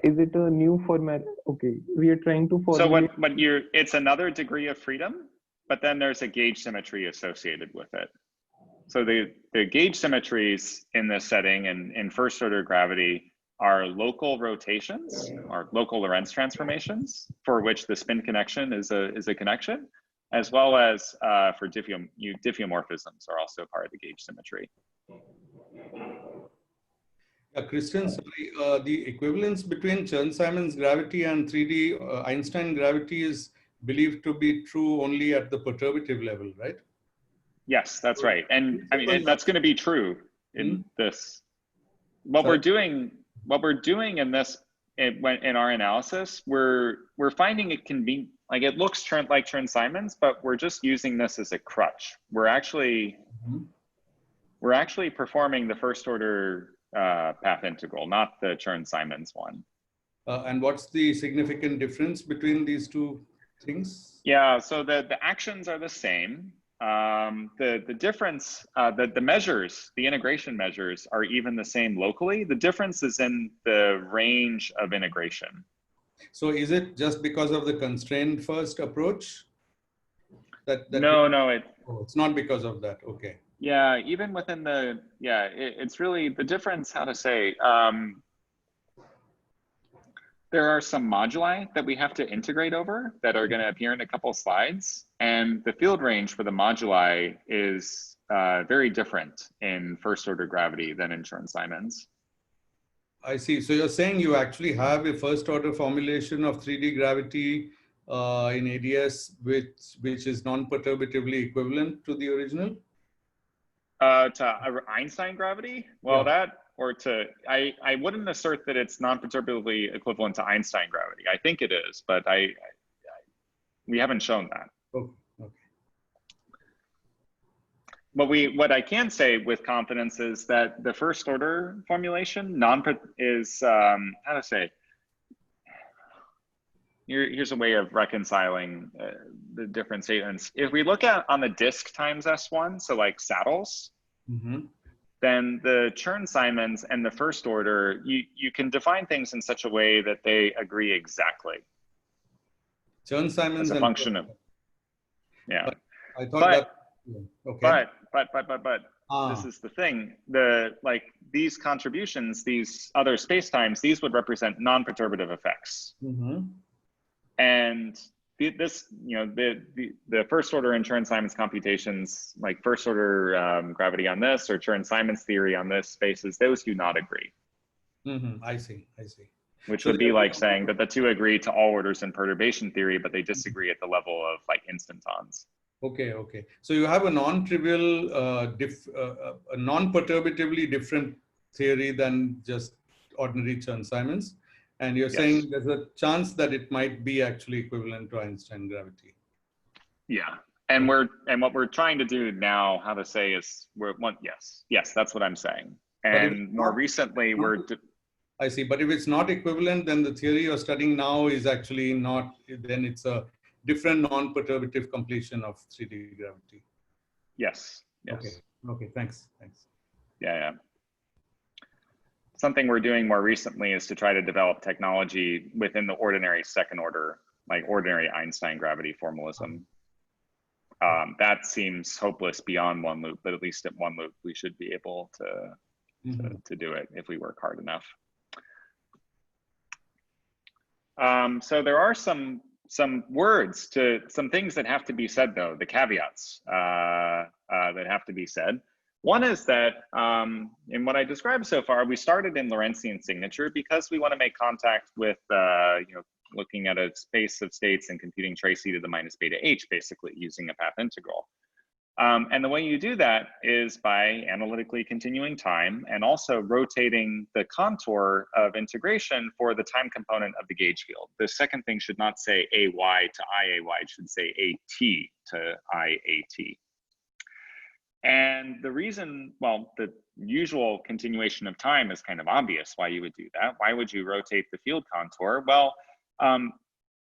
is it a new format? Okay, we are trying to formulate. So it's another degree of freedom, but then there's a gauge symmetry associated with it. So the gauge symmetries in this setting and in first order gravity are local rotations or local Lorentz transformations for which the spin connection is a connection, as well as for diffeomorphisms are also part of the gauge symmetry. Yeah, Kristan, sorry, the equivalence between Chern-Simons gravity and 3D Einstein gravity is believed to be true only at the perturbative level, right? Yes, that's right. And I mean, that's going to be true in this. What we're doing in this, in our analysis, we're finding it can be, like, it looks like Chern-Simons, but we're just using this as a crutch. We're actually performing the first order path integral, not the Chern-Simons one. And what's the significant difference between these two things? Yeah, so the actions are the same. The difference, the measures, the integration measures are even the same locally. The difference is in the range of integration. So is it just because of the constrained first approach? No, it's not because of that. Okay. Yeah, even within the, it's really the difference, how to say, there are some moduli that we have to integrate over that are going to appear in a couple slides. And the field range for the moduli is very different in first order gravity than in Chern-Simons. I see. So you're saying you actually have a first order formulation of 3D gravity in AdS, which is non-perturbatively equivalent to the original? To Einstein gravity? Well, that, or to, I wouldn't assert that it's non-perturbatively equivalent to Einstein gravity. I think it is, but we haven't shown that. Oh, okay. What I can say with confidence is that the first order formulation is, how to say, here's a way of reconciling the different statements. If we look at on the disk times S1, so like saddles, then the Chern-Simons and the first order, you can define things in such a way that they agree exactly. Chern-Simons as a function of, yeah. But I thought that, okay. But this is the thing. These contributions, these other spacetimes, these would represent non-perturbative effects. And this, the first order in Chern-Simons computations, like first order gravity on this or Chern-Simons theory on this spaces, those do not agree. I see. Which would be like saying that the two agree to all orders in perturbation theory, but they disagree at the level of like instantons. Okay. So you have a non-trivial, a non-perturbatively different theory than just ordinary Chern-Simons. And you're saying there's a chance that it might be actually equivalent to Einstein gravity. Yeah, and what we're trying to do now, how to say, is yes, that's what I'm saying. And more recently, I see, but if it's not equivalent, then the theory you're studying now is actually not. Then it's a different non-perturbative completion of 3D gravity. Yes. Okay. Thanks. Yeah. Something we're doing more recently is to try to develop technology within the ordinary second order, like ordinary Einstein gravity formalism. That seems hopeless beyond one loop, but at least at one loop, we should be able to do it if we work hard enough. So there are some words to some things that have to be said, though, the caveats that have to be said. One is that in what I described so far, we started in Lorentzian signature because we want to make contact with, looking at a space of states and computing trace e to the minus beta h, basically using a path integral. And the way you do that is by analytically continuing time and also rotating the contour of integration for the time component of the gauge field. The second thing should not say AY to IAY, it should say AT to IAT. And the reason, well, the usual continuation of time is kind of obvious why you would do that. Why would you rotate the field contour? Well,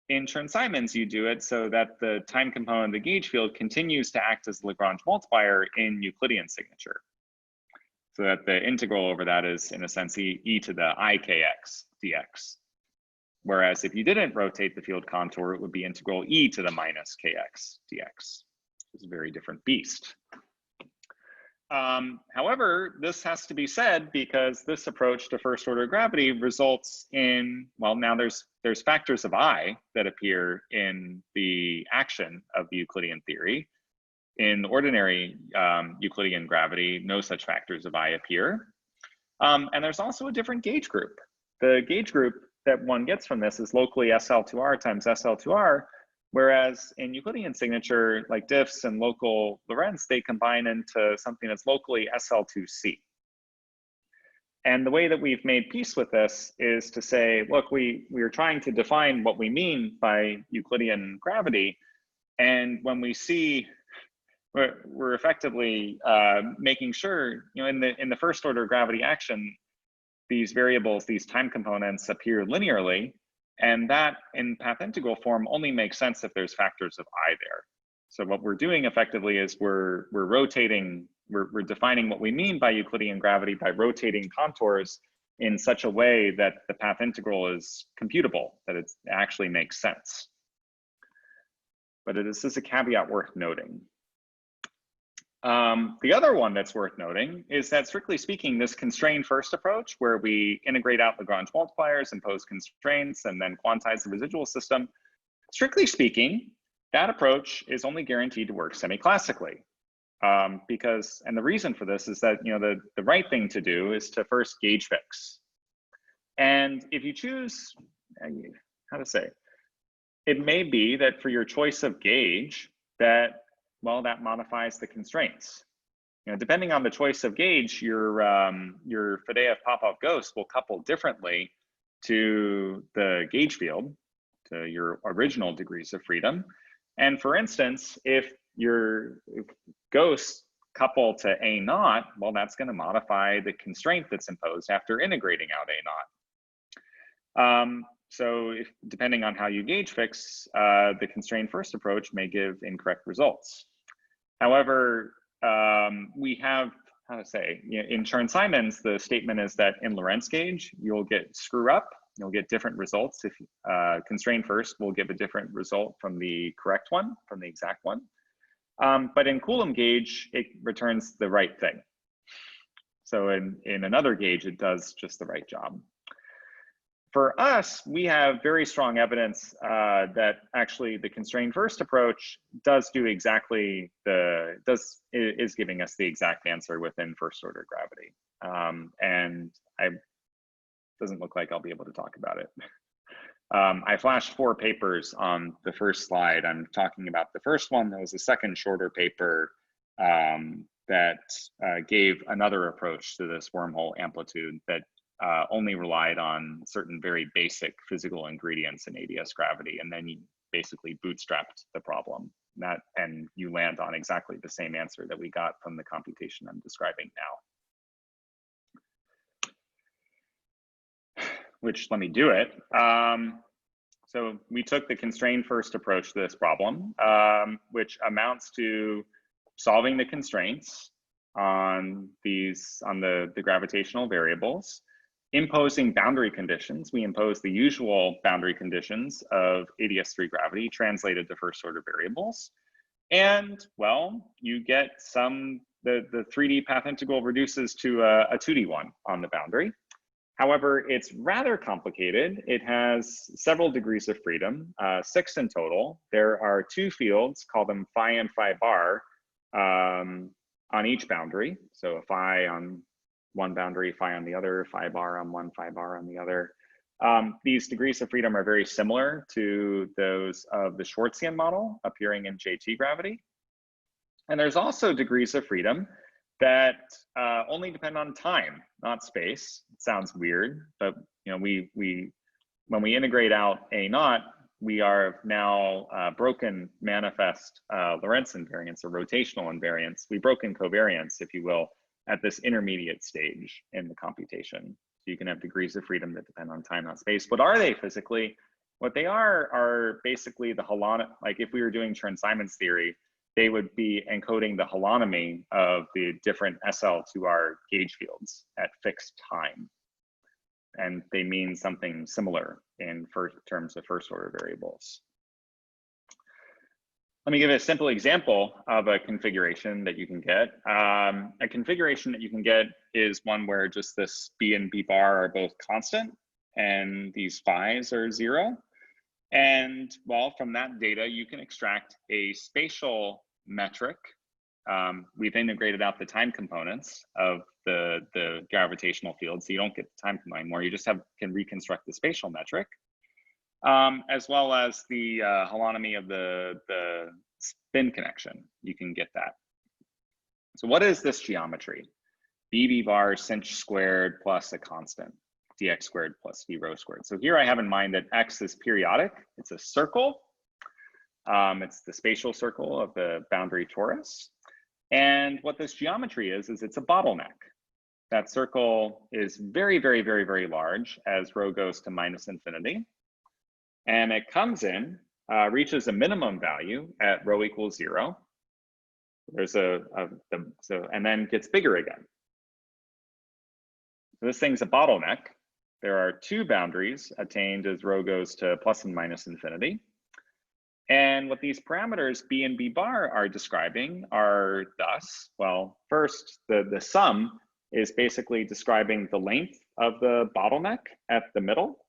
in Chern-Simons, you do it so that the time component of the gauge field continues to act as the Lagrange multiplier in Euclidean signature. So that the integral over that is, in a sense, e to the ikx dx. Whereas if you didn't rotate the field contour, it would be integral e to the minus kx dx. It's a very different beast. However, this has to be said because this approach to first order gravity results in, well, now there's factors of I that appear in the action of the Euclidean theory. In ordinary Euclidean gravity, no such factors of I appear. And there's also a different gauge group. The gauge group that one gets from this is locally SL2R times SL2R, whereas in Euclidean signature, like diffs and local Lorentz, they combine into something that's locally SL2C. And the way that we've made peace with this is to say, look, we are trying to define what we mean by Euclidean gravity. And when we see, we're effectively making sure, in the first order gravity action, these variables, these time components appear linearly. And that in path integral form only makes sense if there's factors of I there. So what we're doing effectively is we're defining what we mean by Euclidean gravity by rotating contours in such a way that the path integral is computable, that it actually makes sense. But this is a caveat worth noting. The other one that's worth noting is that, strictly speaking, this constrained first approach, where we integrate out Lagrange multipliers, impose constraints, and then quantize the residual system, strictly speaking, that approach is only guaranteed to work semi-classically. And the reason for this is that, the right thing to do is to first gauge fix. And if you choose, how to say, it may be that for your choice of gauge, that, well, that modifies the constraints. depending on the choice of gauge, your Faddeev-Popov ghost will couple differently to the gauge field, to your original degrees of freedom. And for instance, if your ghosts couple to A0, well, that's going to modify the constraint that's imposed after integrating out A0. So depending on how you gauge fix, the constrained first approach may give incorrect results. However, we have, how to say, in Chern-Simons, the statement is that in Lorentz gauge, you'll get screw up, you'll get different results. If constrained first will give a different result from the correct one, from the exact one. But in Coulomb gauge, it returns the right thing. So in another gauge, it does just the right job. For us, we have very strong evidence that actually the constrained first approach does do exactly is giving us the exact answer within first order gravity. And it doesn't look like I'll be able to talk about it. I flashed 4 papers on the first slide. I'm talking about the first one. There was a second shorter paper that gave another approach to this wormhole amplitude that only relied on certain very basic physical ingredients in AdS gravity, and then you basically bootstrapped the problem. And you land on exactly the same answer that we got from the computation I'm describing now. Which, let me do it. So we took the constrained first approach to this problem, which amounts to solving the constraints on the gravitational variables, imposing boundary conditions. We impose the usual boundary conditions of AdS3 gravity translated to first order variables. And well, you get the 3D path integral reduces to a 2D one on the boundary. However, it's rather complicated. It has several degrees of freedom, 6 in total. There are 2 fields, call them phi and phi bar, on each boundary. So a phi on one boundary, phi on the other, phi bar on one, phi bar on the other. These degrees of freedom are very similar to those of the Schwartzian model appearing in JT gravity. And there's also degrees of freedom that only depend on time, not space. It sounds weird, but when we integrate out A0, we are now broken manifest Lorentz invariance or rotational invariance. We've broken covariance, if you will, at this intermediate stage in the computation. So you can have degrees of freedom that depend on time, not space. What are they physically? What they are basically the holonomy. Like if we were doing Chern-Simons theory, they would be encoding the holonomy of the different SL to our gauge fields at fixed time. And they mean something similar in terms of first order variables. Let me give a simple example of a configuration that you can get. A configuration that you can get is one where just this B and B bar are both constant and these phi's are 0. And well, from that data, you can extract a spatial metric. We've integrated out the time components of the gravitational field, so you don't get the time component anymore. You just can reconstruct the spatial metric, as well as the holonomy of the spin connection. You can get that. So what is this geometry? BB bar sinh squared plus a constant, dx squared plus v rho squared. So here I have in mind that x is periodic. It's a circle. It's the spatial circle of the boundary torus. And what this geometry is it's a bottleneck. That circle is very, very, very, very large as rho goes to -infinity. And it comes in, reaches a minimum value at rho equals 0. There's and then gets bigger again. So this thing's a bottleneck. There are 2 boundaries attained as rho goes to plus and minus infinity. And what these parameters B and B bar are describing are thus, well, first, the sum is basically describing the length of the bottleneck at the middle.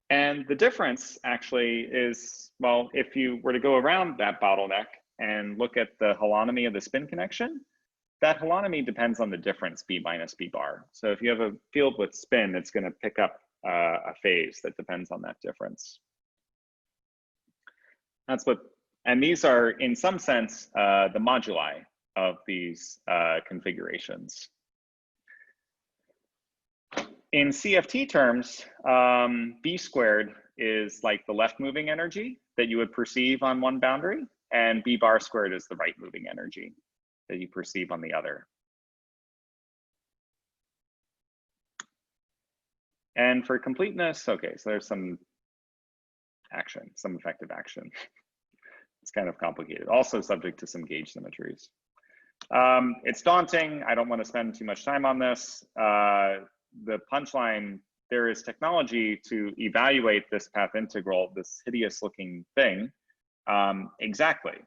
And the difference actually is, well, if you were to go around that bottleneck and look at the holonomy of the spin connection, that holonomy depends on the difference B minus B bar. So if you have a field with spin, it's going to pick up a phase that depends on that difference. That's what, and these are in some sense the moduli of these configurations. In CFT terms, B squared is like the left moving energy that you would perceive on one boundary, and B bar squared is the right moving energy that you perceive on the other. And for completeness, okay, so there's some action, some effective action. It's kind of complicated, also subject to some gauge symmetries. It's daunting. I don't want to spend too much time on this. The punchline, there is technology to evaluate this path integral, this hideous looking thing, exactly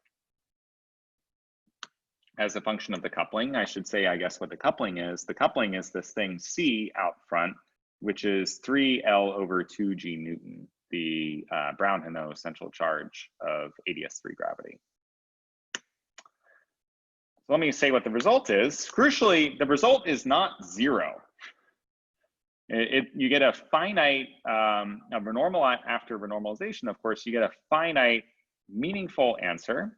as a function of the coupling. I should say, I guess, what the coupling is. The coupling is this thing C out front, which is 3L over 2G Newton, the Brown-Hinault central charge of AdS3 gravity. So let me say what the result is. Crucially, the result is not 0. You get a finite, after renormalization, of course, you get a finite, meaningful answer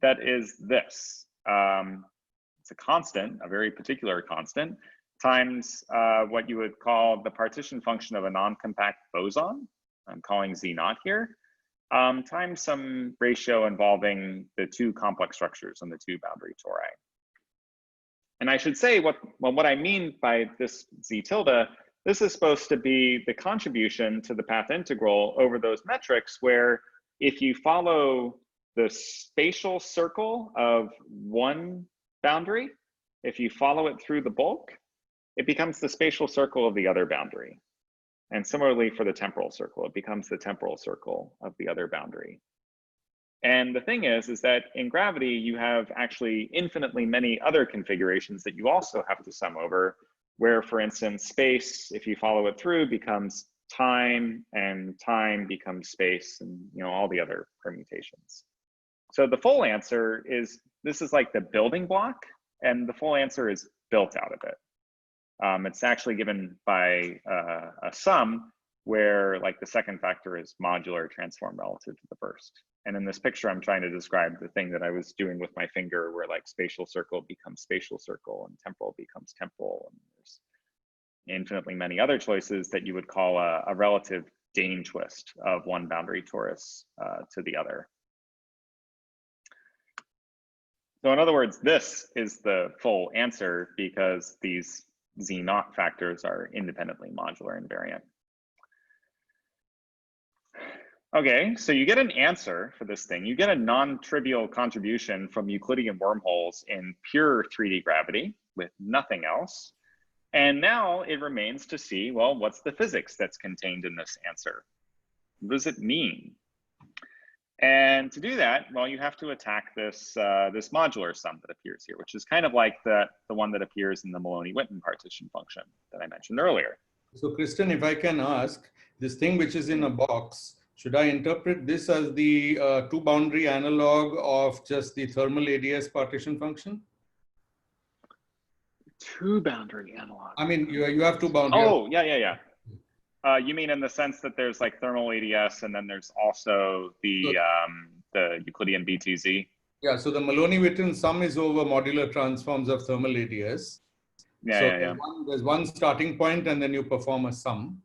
that is this. It's a constant, a very particular constant, times what you would call the partition function of a non-compact boson. I'm calling Z naught here, times some ratio involving the two complex structures on the two boundary tori. And I should say what I mean by this Z tilde, this is supposed to be the contribution to the path integral over those metrics where if you follow the spatial circle of one boundary, if you follow it through the bulk, it becomes the spatial circle of the other boundary. And similarly for the temporal circle, it becomes the temporal circle of the other boundary. And the thing is that in gravity, you have actually infinitely many other configurations that you also have to sum over, where, for instance, space, if you follow it through, becomes time, and time becomes space, and all the other permutations. So the full answer is, this is like the building block, and the full answer is built out of it. It's actually given by a sum where like the second factor is modular transform relative to the first. And in this picture, I'm trying to describe the thing that I was doing with my finger where like spatial circle becomes spatial circle and temporal becomes temporal. And there's infinitely many other choices that you would call a relative Dane twist of one boundary torus to the other. So in other words, this is the full answer because these Z naught factors are independently modular invariant. Okay, so you get an answer for this thing. You get a non-trivial contribution from Euclidean wormholes in pure 3D gravity with nothing else. And now it remains to see, well, what's the physics that's contained in this answer? What does it mean? And to do that, well, you have to attack this, this modular sum that appears here, which is kind of like the one that appears in the Maloney-Witten partition function that I mentioned earlier. So Kristan, if I can ask, this thing which is in a box, should I interpret this as the two boundary analog of just the thermal AdS partition function? Two boundary analog. I mean, you have two boundaries. Oh, yeah. You mean in the sense that there's like thermal AdS and then there's also the Euclidean BTZ? Yeah, so the Maloney-Witten sum is over modular transforms of thermal AdS. Yeah. There's one starting point and then you perform a sum.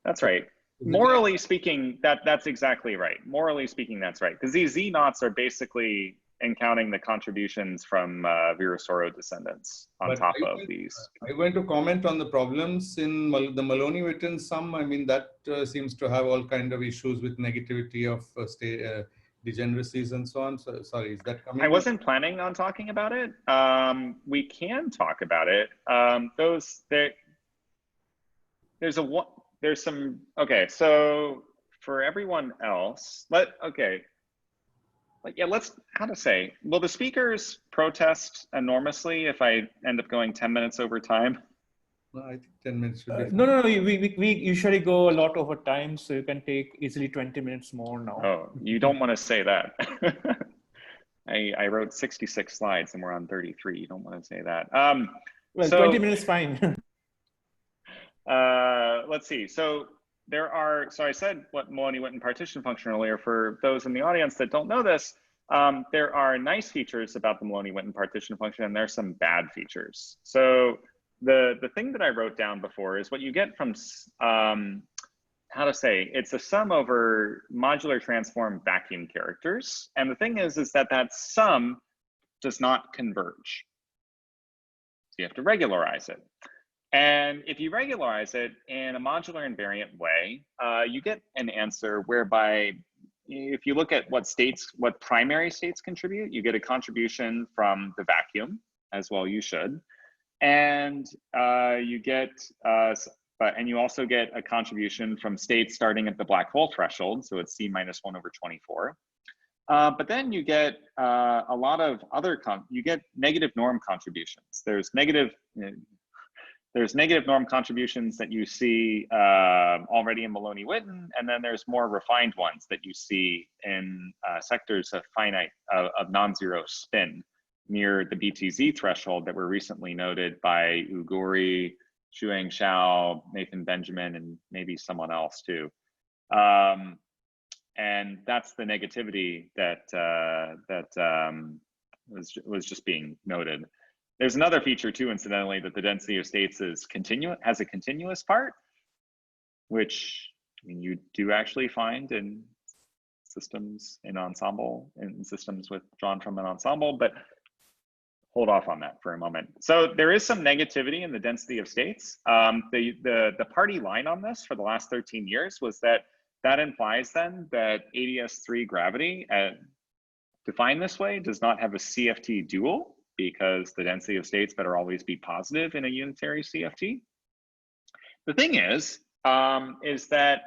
That's right. Morally speaking, that's exactly right. Morally speaking, that's right. Because these Z naughts are basically encountering the contributions from Virasoro descendants on top of these. I'm going to comment on the problems in the Maloney-Witten sum. I mean, that seems to have all kind of issues with negativity of degeneracies and so on. So, sorry, is that coming? I wasn't planning on talking about it. We can talk about it. There's some, okay, so for everyone else, let's, how to say, will the speakers protest enormously if I end up going 10 minutes over time? No, I think 10 minutes should be fine. No, we usually go a lot over time, so you can take easily 20 minutes more now. Oh, you don't want to say that. I wrote 66 slides and we're on 33. You don't want to say that. Well, so, 20 minutes fine. Let's see. So I said what Maloney-Witten partition function earlier. For those in the audience that don't know this, there are nice features about the Maloney-Witten partition function, and there's some bad features. So the thing that I wrote down before is what you get from, how to say, it's a sum over modular transform vacuum characters. And the thing is that that sum does not converge. So you have to regularize it. And if you regularize it in a modular invariant way, you get an answer whereby if you look at what primary states contribute, you get a contribution from the vacuum, as well you should. And you get, and you also get a contribution from states starting at the black hole threshold. So it's C minus 1 over 24. But then you get a lot of other, you get negative norm contributions. There's negative norm contributions that you see already in Maloney-Witten, and then there's more refined ones that you see in sectors of finite, of non-zero spin near the BTZ threshold that were recently noted by Uguri, Shuang Xiao, Nathan Benjamin, and maybe someone else too. And that's the negativity that was just being noted. There's another feature too, incidentally, that the density of states is has a continuous part, which I mean, you do actually find in systems in ensemble, in systems drawn from an ensemble, but hold off on that for a moment. So there is some negativity in the density of states. The party line on this for the last 13 years was that implies then that AdS3 gravity, defined this way, does not have a CFT dual, because the density of states better always be positive in a unitary CFT. The thing is that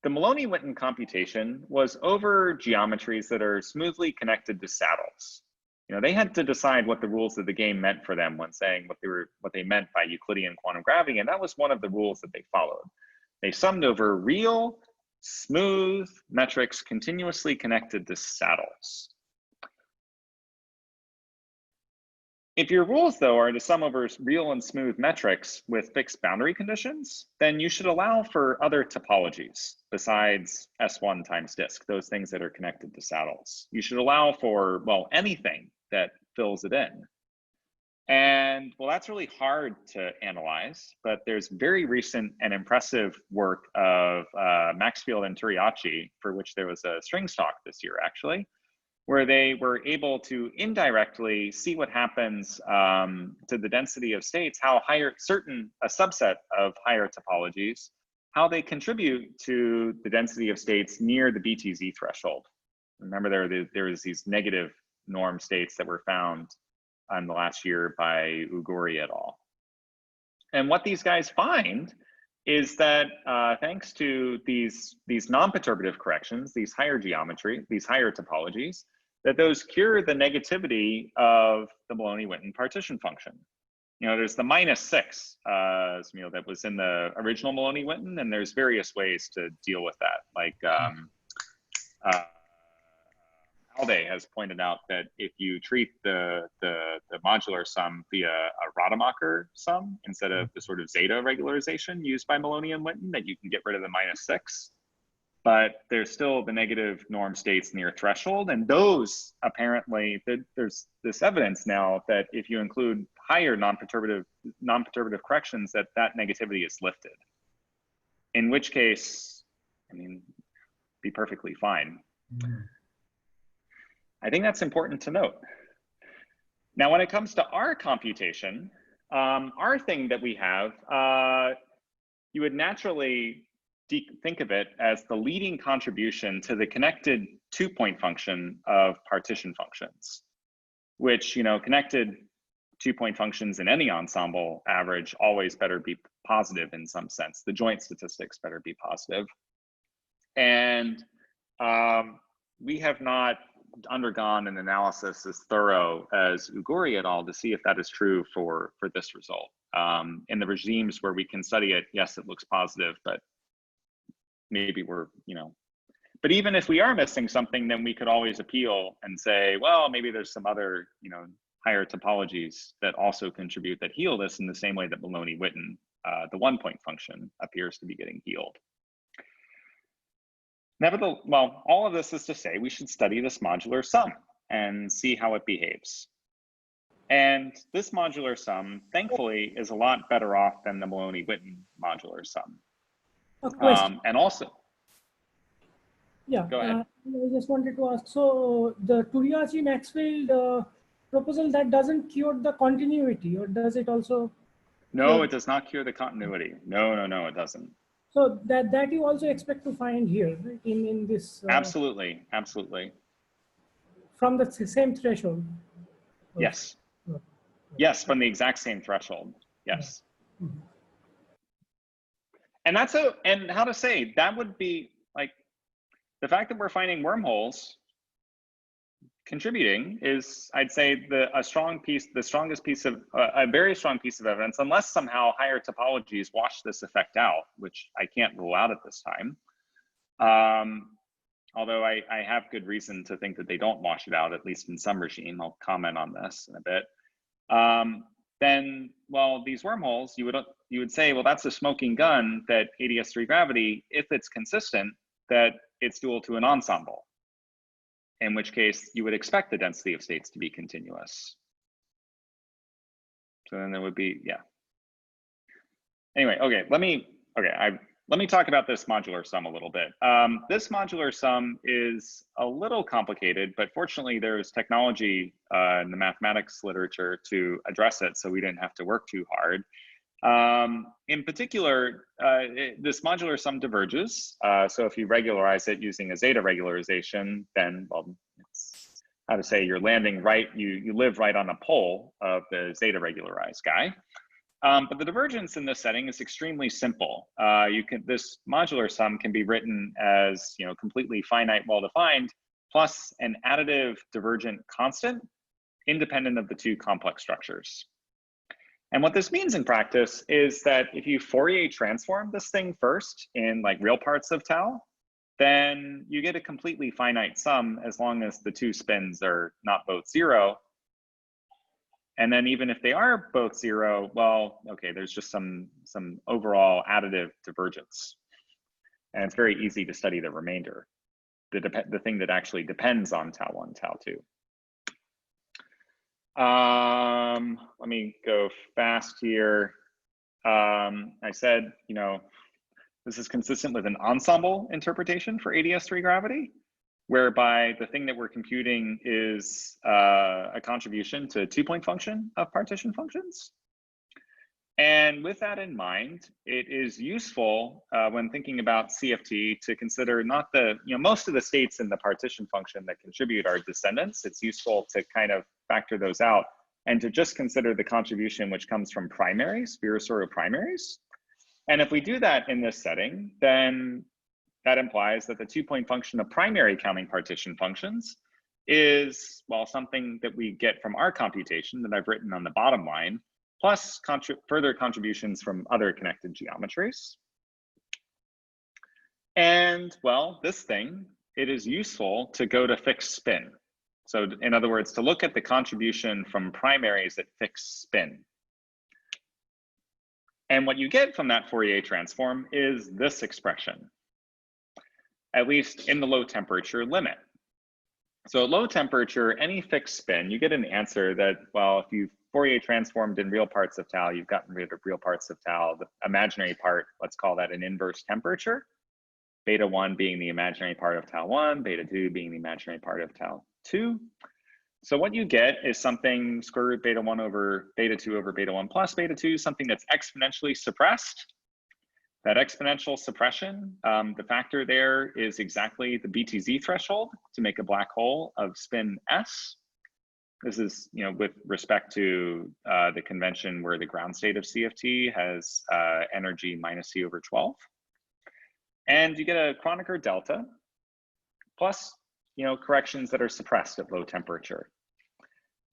the Maloney-Witten computation was over geometries that are smoothly connected to saddles. You know, they had to decide what the rules of the game meant for them when saying what they meant by Euclidean quantum gravity, and that was one of the rules that they followed. They summed over real, smooth metrics continuously connected to saddles. If your rules, though, are to sum over real and smooth metrics with fixed boundary conditions, then you should allow for other topologies besides S1 times disk, those things that are connected to saddles. You should allow for, well, anything that fills it in. And well, that's really hard to analyze, but there's very recent and impressive work of Maxfield and Turiachi, for which there was a Strings talk this year, actually, where they were able to indirectly see what happens to the density of states, how a subset of higher topologies, how they contribute to the density of states near the BTZ threshold. Remember, there was these negative norm states that were found in the last year by Uguri et al. And what these guys find is that thanks to these non-perturbative corrections, these higher geometry, these higher topologies, that those cure the negativity of the Maloney-Witten partition function. You know, there's the -6 that was in the original Maloney-Witten, and there's various ways to deal with that. Like Alde has pointed out that if you treat the modular sum via a Rademacher sum instead of the sort of zeta regularization used by Maloney and Witten, that you can get rid of the -6. But there's still the negative norm states near threshold, and those apparently, there's this evidence now that if you include higher non-perturbative corrections, that negativity is lifted. In which case, I mean, be perfectly fine. I think that's important to note. Now, when it comes to our computation, our thing that we have, you would naturally think of it as the leading contribution to the connected two-point function of partition functions, which, you know, connected two-point functions in any ensemble average always better be positive in some sense. The joint statistics better be positive. And we have not undergone an analysis as thorough as Uguri et al. To see if that is true for this result. In the regimes where we can study it, yes, it looks positive, but maybe we're, you know, but even if we are missing something, then we could always appeal and say, well, maybe there's some other, you know, higher topologies that also contribute, that heal this in the same way that Maloney-Witten, the one-point function, appears to be getting healed. Nevertheless, well, all of this is to say we should study this modular sum and see how it behaves. And this modular sum, thankfully, is a lot better off than the Maloney-Witten modular sum. A question. And also, yeah, go ahead. I just wanted to ask, so the Turiachi-Maxfield proposal, that doesn't cure the continuity, or does it also? No, it does not cure the continuity. No, it doesn't. So that you also expect to find here, right? In this. Absolutely. From the same threshold. Yes. Yes, from the exact same threshold. Yes. Mm-hmm. And that's and how to say, that would be like, the fact that we're finding wormholes contributing is, I'd say, the strongest piece of, a very strong piece of evidence, unless somehow higher topologies wash this effect out, which I can't rule out at this time. Although I have good reason to think that they don't wash it out, at least in some regime. I'll comment on this in a bit. Then, well, these wormholes, you would say, well, that's a smoking gun that AdS3 gravity, if it's consistent, that it's dual to an ensemble, in which case you would expect the density of states to be continuous. So then there would be, yeah. Anyway, okay, let me talk about this modular sum a little bit. This modular sum is a little complicated, but fortunately there's technology in the mathematics literature to address it, so we didn't have to work too hard. In particular, this modular sum diverges. So if you regularize it using a zeta regularization, then, well, it's how to say, you're landing right, you live right on a pole of the zeta regularized guy. But the divergence in this setting is extremely simple. This modular sum can be written as, completely finite, well-defined, plus an additive divergent constant, independent of the two complex structures. And what this means in practice is that if you Fourier transform this thing first in like real parts of tau, then you get a completely finite sum as long as the two spins are not both 0. And then even if they are both 0, well, okay, there's just some overall additive divergence. And it's very easy to study the remainder, the thing that actually depends on tau 1, tau 2. Let me go fast here. I said, this is consistent with an ensemble interpretation for AdS3 gravity, whereby the thing that we're computing is a contribution to a 2-point function of partition functions. And with that in mind, it is useful when thinking about CFT to consider not the, most of the states in the partition function that contribute are descendants. It's useful to kind of factor those out and to just consider the contribution which comes from primaries, Virasoro primaries. And if we do that in this setting, then that implies that the 2-point function of primary counting partition functions is, well, something that we get from our computation that I've written on the bottom line, plus further contributions from other connected geometries. And, well, this thing, it is useful to go to fixed spin. So in other words, to look at the contribution from primaries at fixed spin. And what you get from that Fourier transform is this expression, at least in the low temperature limit. So at low temperature, any fixed spin, you get an answer that, well, if you Fourier transformed in real parts of tau, you've gotten rid of real parts of tau. The imaginary part, let's call that an inverse temperature. Beta 1 being the imaginary part of tau 1, beta 2 being the imaginary part of tau 2. So what you get is something square root beta 1 over beta 2 over beta 1 plus beta 2, something that's exponentially suppressed. That exponential suppression, the factor there is exactly the BTZ threshold to make a black hole of spin S. This is, with respect to the convention where the ground state of CFT has energy minus C over 12. And you get a Kronecker delta plus, corrections that are suppressed at low temperature.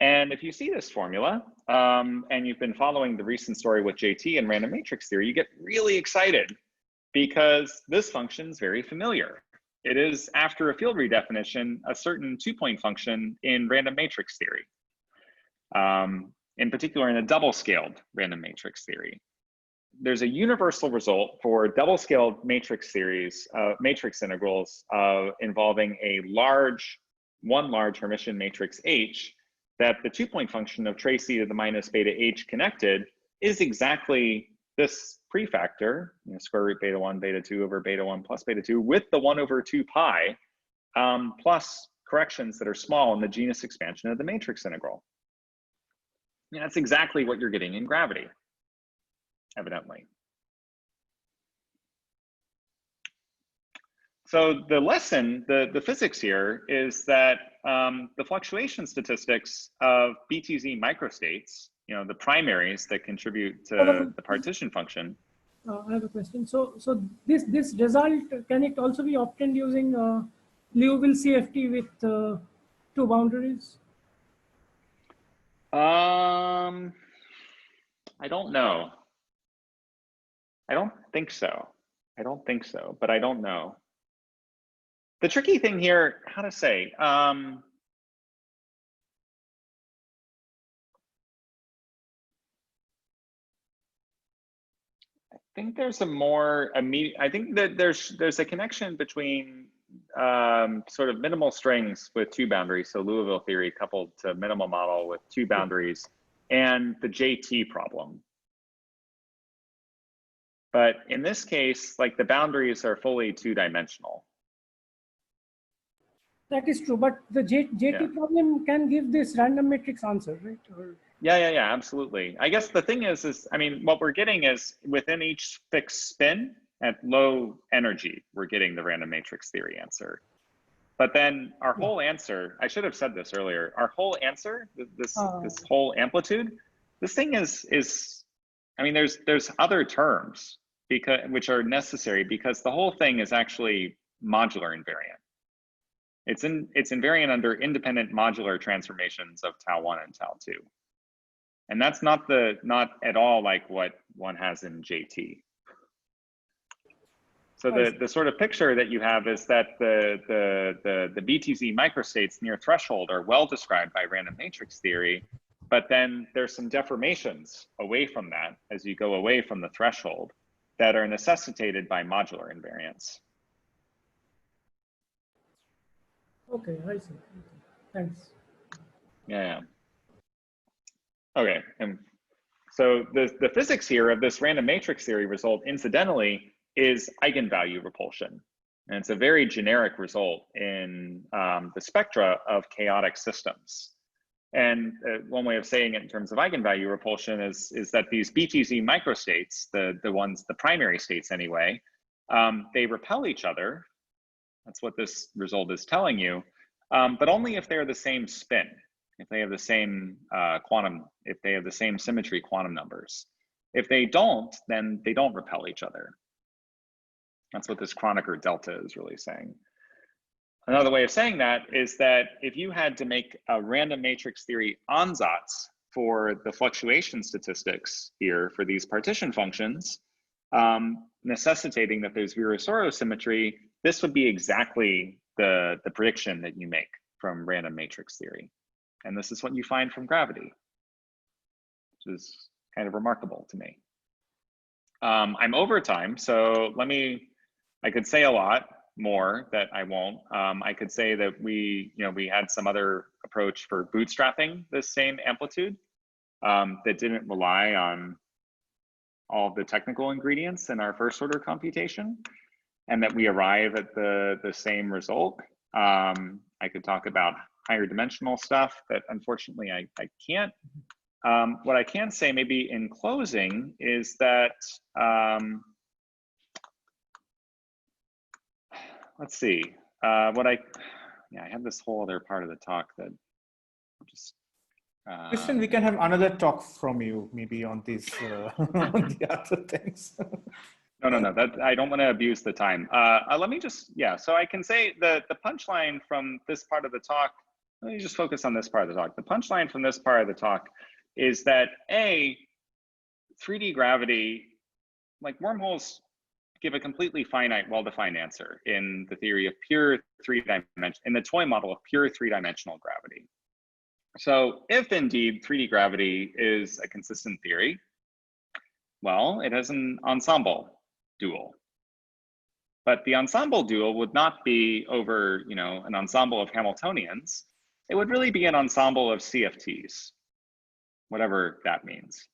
And if you see this formula, and you've been following the recent story with JT and random matrix theory, you get really excited because this function is very familiar. It is, after a field redefinition, a certain 2-point function in random matrix theory, in particular in a double-scaled random matrix theory. there's a universal result for double-scaled matrix series, matrix integrals involving one large Hermitian matrix H, that the 2-point function of trace e to the minus beta H connected is exactly this prefactor, square root beta 1, beta 2 over beta 1 plus beta 2 with the 1 over 2 pi, plus corrections that are small in the genus expansion of the matrix integral. And that's exactly what you're getting in gravity, evidently. So the lesson, the physics here is that the fluctuation statistics of BTZ microstates, the primaries that contribute to the partition function. I have a question. So this result, can it also be obtained using Liouville CFT with 2 boundaries? I don't know. I don't think so. But I don't know. The tricky thing here, how to say, I think there's a more immediate, I think that there's a connection between sort of minimal strings with 2 boundaries, so Liouville theory coupled to minimal model with 2 boundaries, and the JT problem. But in this case, like the boundaries are fully 2-dimensional. That is true, but the JT problem can give this random matrix answer, right? Or... Yeah, absolutely. I guess the thing is, I mean, what we're getting is within each fixed spin at low energy, we're getting the random matrix theory answer. But then our whole answer, I should have said this earlier, our whole answer, this whole amplitude, this thing is, I mean, there's other terms which are necessary because the whole thing is actually modular invariant. It's invariant under independent modular transformations of tau 1 and tau 2. And that's not at all like what one has in JT. So the sort of picture that you have is that the BTZ microstates near threshold are well described by random matrix theory, but then there's some deformations away from that as you go away from the threshold that are necessitated by modular invariance. Okay, I see. Thanks. Yeah. Okay, and so the physics here of this random matrix theory result, incidentally, is eigenvalue repulsion. And it's a very generic result in the spectra of chaotic systems. And one way of saying it in terms of eigenvalue repulsion is that these BTZ microstates, the primary states anyway, they repel each other. That's what this result is telling you, but only if they're the same spin, if they have the same if they have the same symmetry quantum numbers. If they don't, then they don't repel each other. That's what this Kronecker delta is really saying. Another way of saying that is that if you had to make a random matrix theory ansatz for the fluctuation statistics here for these partition functions, necessitating that there's Virasoro symmetry, this would be exactly the prediction that you make from random matrix theory. And this is what you find from gravity, which is kind of remarkable to me. I'm over time, so I could say a lot more that I won't. I could say that we had some other approach for bootstrapping this same amplitude that didn't rely on all of the technical ingredients in our first order computation, and that we arrive at the same result. I could talk about higher dimensional stuff that unfortunately I can't. What I can say maybe in closing is that, let's see, I have this whole other part of the talk that I'm just. Kristan, we can have another talk from you maybe on these on the other things. No, that I don't want to abuse the time. Let me just, so I can say the punchline from this part of the talk, let me just focus on this part of the talk. The punchline from this part of the talk is that 3D gravity, like wormholes, give a completely finite, well-defined answer in the theory of pure in the toy model of pure 3-dimensional gravity. So if indeed 3D gravity is a consistent theory, Well, it has an ensemble dual. But the ensemble dual would not be over, you know, an ensemble of Hamiltonians. It would really be an ensemble of CFTs, whatever that means.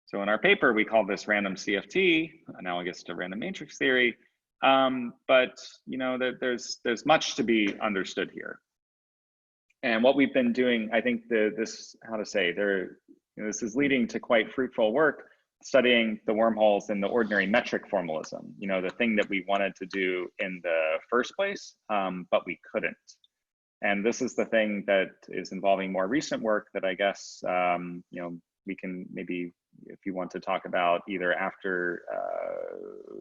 So in our paper, we call this random CFT, analogous to random matrix theory. But you know, there's much to be understood here. And what we've been doing, I think this is leading to quite fruitful work, studying the wormholes in the ordinary metric formalism, you know, the thing that we wanted to do in the first place, but we couldn't. And this is the thing that is involving more recent work that I guess, you know, we can maybe, if you want to talk about either after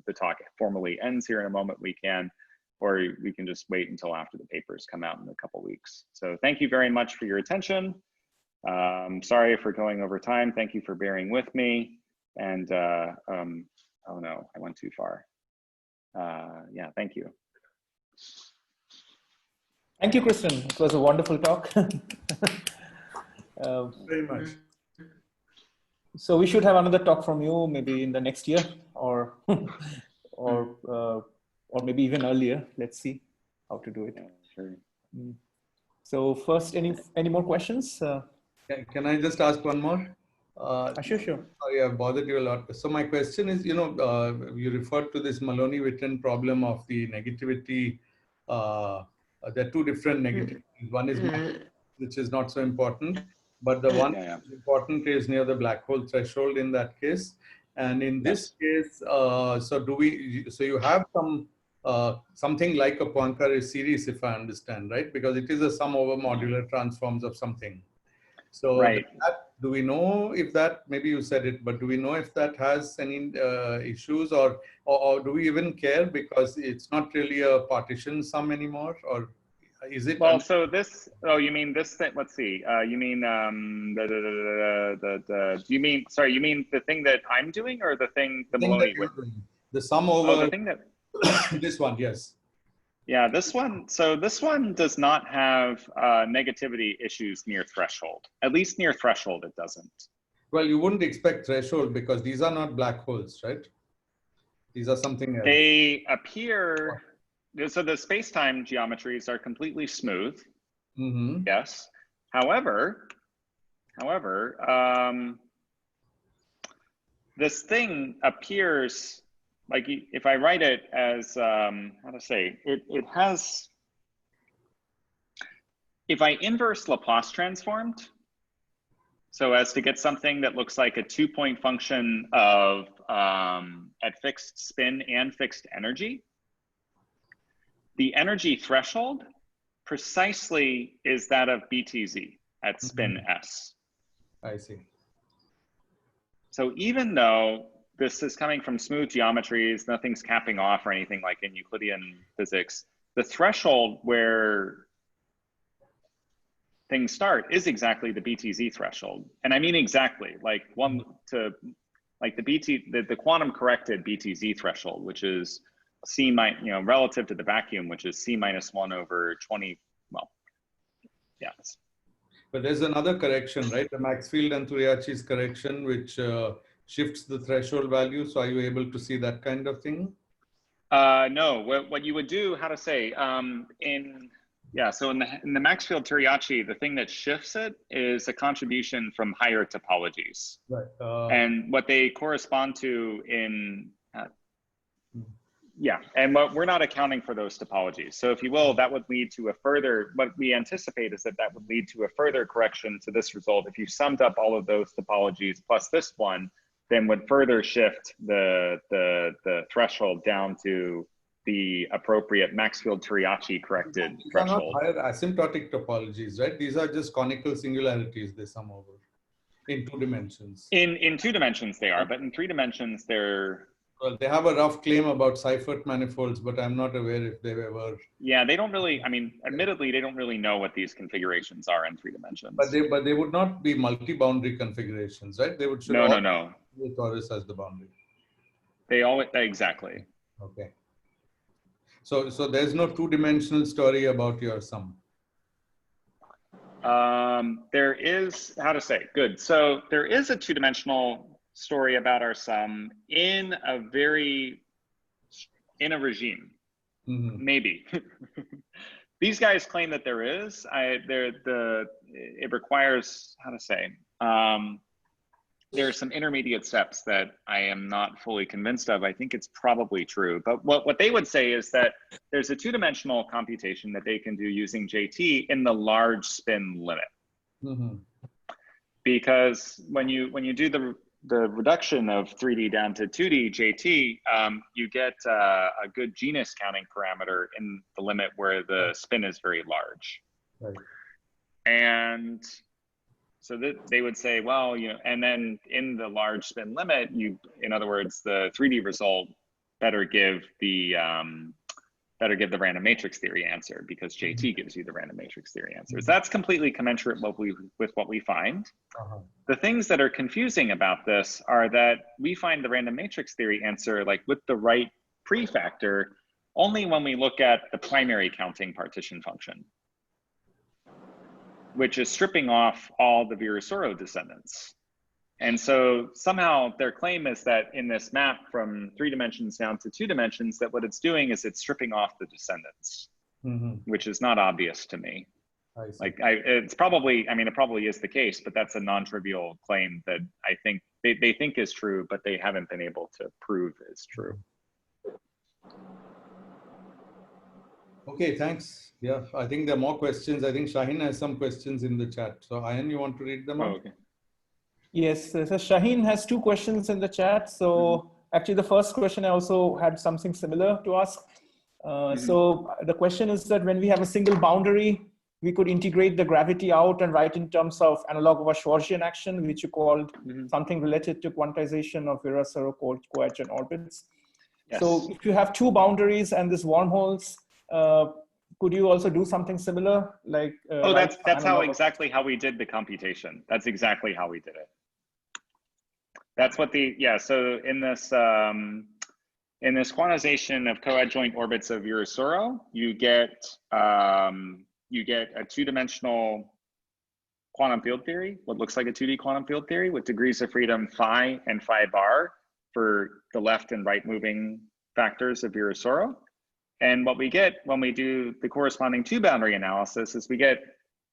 the talk formally ends here in a moment, we can, or we can just wait until after the papers come out in a couple weeks. So thank you very much for your attention. Sorry for going over time. Thank you for bearing with me. And oh no, I went too far. Yeah, thank you. Thank you, Kristan. It was a wonderful talk. Very much. So we should have another talk from you maybe in the next year, or or maybe even earlier. Let's see how to do it. Sure. So first, any more questions? Can I just ask one more? Sure. Sorry, I've bothered you a lot. So my question is, you know, you referred to this Maloney-Witten problem of the negativity. There are two different negativities. One is which is not so important, but the one that is important is near the black hole threshold in that case. And in this case, so you have some something like a Poincare series, if I understand, right? Because it is a sum over modular transforms of something. So do we know if that, maybe you said it, but do we know if that has any issues, or do we even care because it's not really a partition sum anymore, or is it? Well, so this, oh, you mean this thing, let's see, you mean, you mean, sorry, you mean the thing that I'm doing, or the thing, the Maloney with? The sum over, oh, the thing that, this one, yes. Yeah, this one, so this one does not have negativity issues near threshold. At least near threshold, it doesn't. Well, you wouldn't expect threshold because these are not black holes, right? These are something else. They appear, so the space-time geometries are completely smooth. Yes. However, this thing appears, like if I write it as, how to say, it has, if I inverse Laplace transformed, so as to get something that looks like a 2-point function of at fixed spin and fixed energy, the energy threshold precisely is that of BTZ at spin S. I see. So even though this is coming from smooth geometries, nothing's capping off or anything like in Euclidean physics, the threshold where things start is exactly the BTZ threshold. And I mean exactly, like the quantum corrected BTZ threshold, which is C minus, you know, relative to the vacuum, which is C minus 1 over 20, well, yes. But there's another correction, right? The Maxfield and Turiachi's correction, which shifts the threshold value. So are you able to see that kind of thing? No, what you would do, how to say, so in the Maxfield-Turiachi, the thing that shifts it is a contribution from higher topologies. Right. And what they correspond to in, and what we're not accounting for those topologies. So if you will, that would lead to a further, what we anticipate is that would lead to a further correction to this result. If you summed up all of those topologies plus this one, then would further shift the threshold down to the appropriate Maxfield-Turiachi corrected threshold. Not higher asymptotic topologies, right? These are just conical singularities they sum over in 2 dimensions. In 2 dimensions they are, but in 3 dimensions they're... Well, they have a rough claim about Seifert manifolds, but I'm not aware if they've ever... Yeah, they don't really, I mean, admittedly, they don't really know what these configurations are in 3 dimensions. But they would not be multi-boundary configurations, right? They would show no. The torus as the boundary. They always, exactly. Okay. So there's no 2-dimensional story about your sum. There is, how to say, good. So there is a 2-dimensional story about our sum in a regime. Maybe. These guys claim that there is. It requires, how to say, there are some intermediate steps that I am not fully convinced of. I think it's probably true, but what they would say is that there's a two-dimensional computation that they can do using JT in the large spin limit. Because when you do the reduction of 3D down to 2D JT, you get a good genus counting parameter in the limit where the spin is very large. Right. And so that they would say, well, and then in the large spin limit, in other words, the 3D result better give the random matrix theory answer, because JT gives you the random matrix theory answers. That's completely commensurate with what we find. The things that are confusing about this are that we find the random matrix theory answer, like with the right prefactor, only when we look at the primary counting partition function, which is stripping off all the Virasoro descendants. And so somehow their claim is that in this map from 3 dimensions down to 2 dimensions, that what it's doing is it's stripping off the descendants, which is not obvious to me. It's probably, it probably is the case, but that's a non-trivial claim that I think they think is true, but they haven't been able to prove is true. Okay, thanks. Yeah, I think there are more questions. I think Shaheen has some questions in the chat. So Ayan, you want to read them out? Okay. Yes, so Shaheen has 2 questions in the chat. So actually the first question I also had something similar to ask. So the question is that when we have a single boundary, we could integrate the gravity out and write in terms of analog of a Schwarzian action, which you called something related to quantization of Virasoro coadjoint orbits. Yes. So if you have 2 boundaries and these wormholes, could you also do something similar? Like that's exactly how we did the computation. That's exactly how we did it. That's what so in this quantization of coadjoint orbits of Virasoro, you get a 2-dimensional quantum field theory, what looks like a 2D quantum field theory with degrees of freedom phi and phi bar for the left and right moving factors of Virasoro. And what we get when we do the corresponding 2-boundary analysis is we get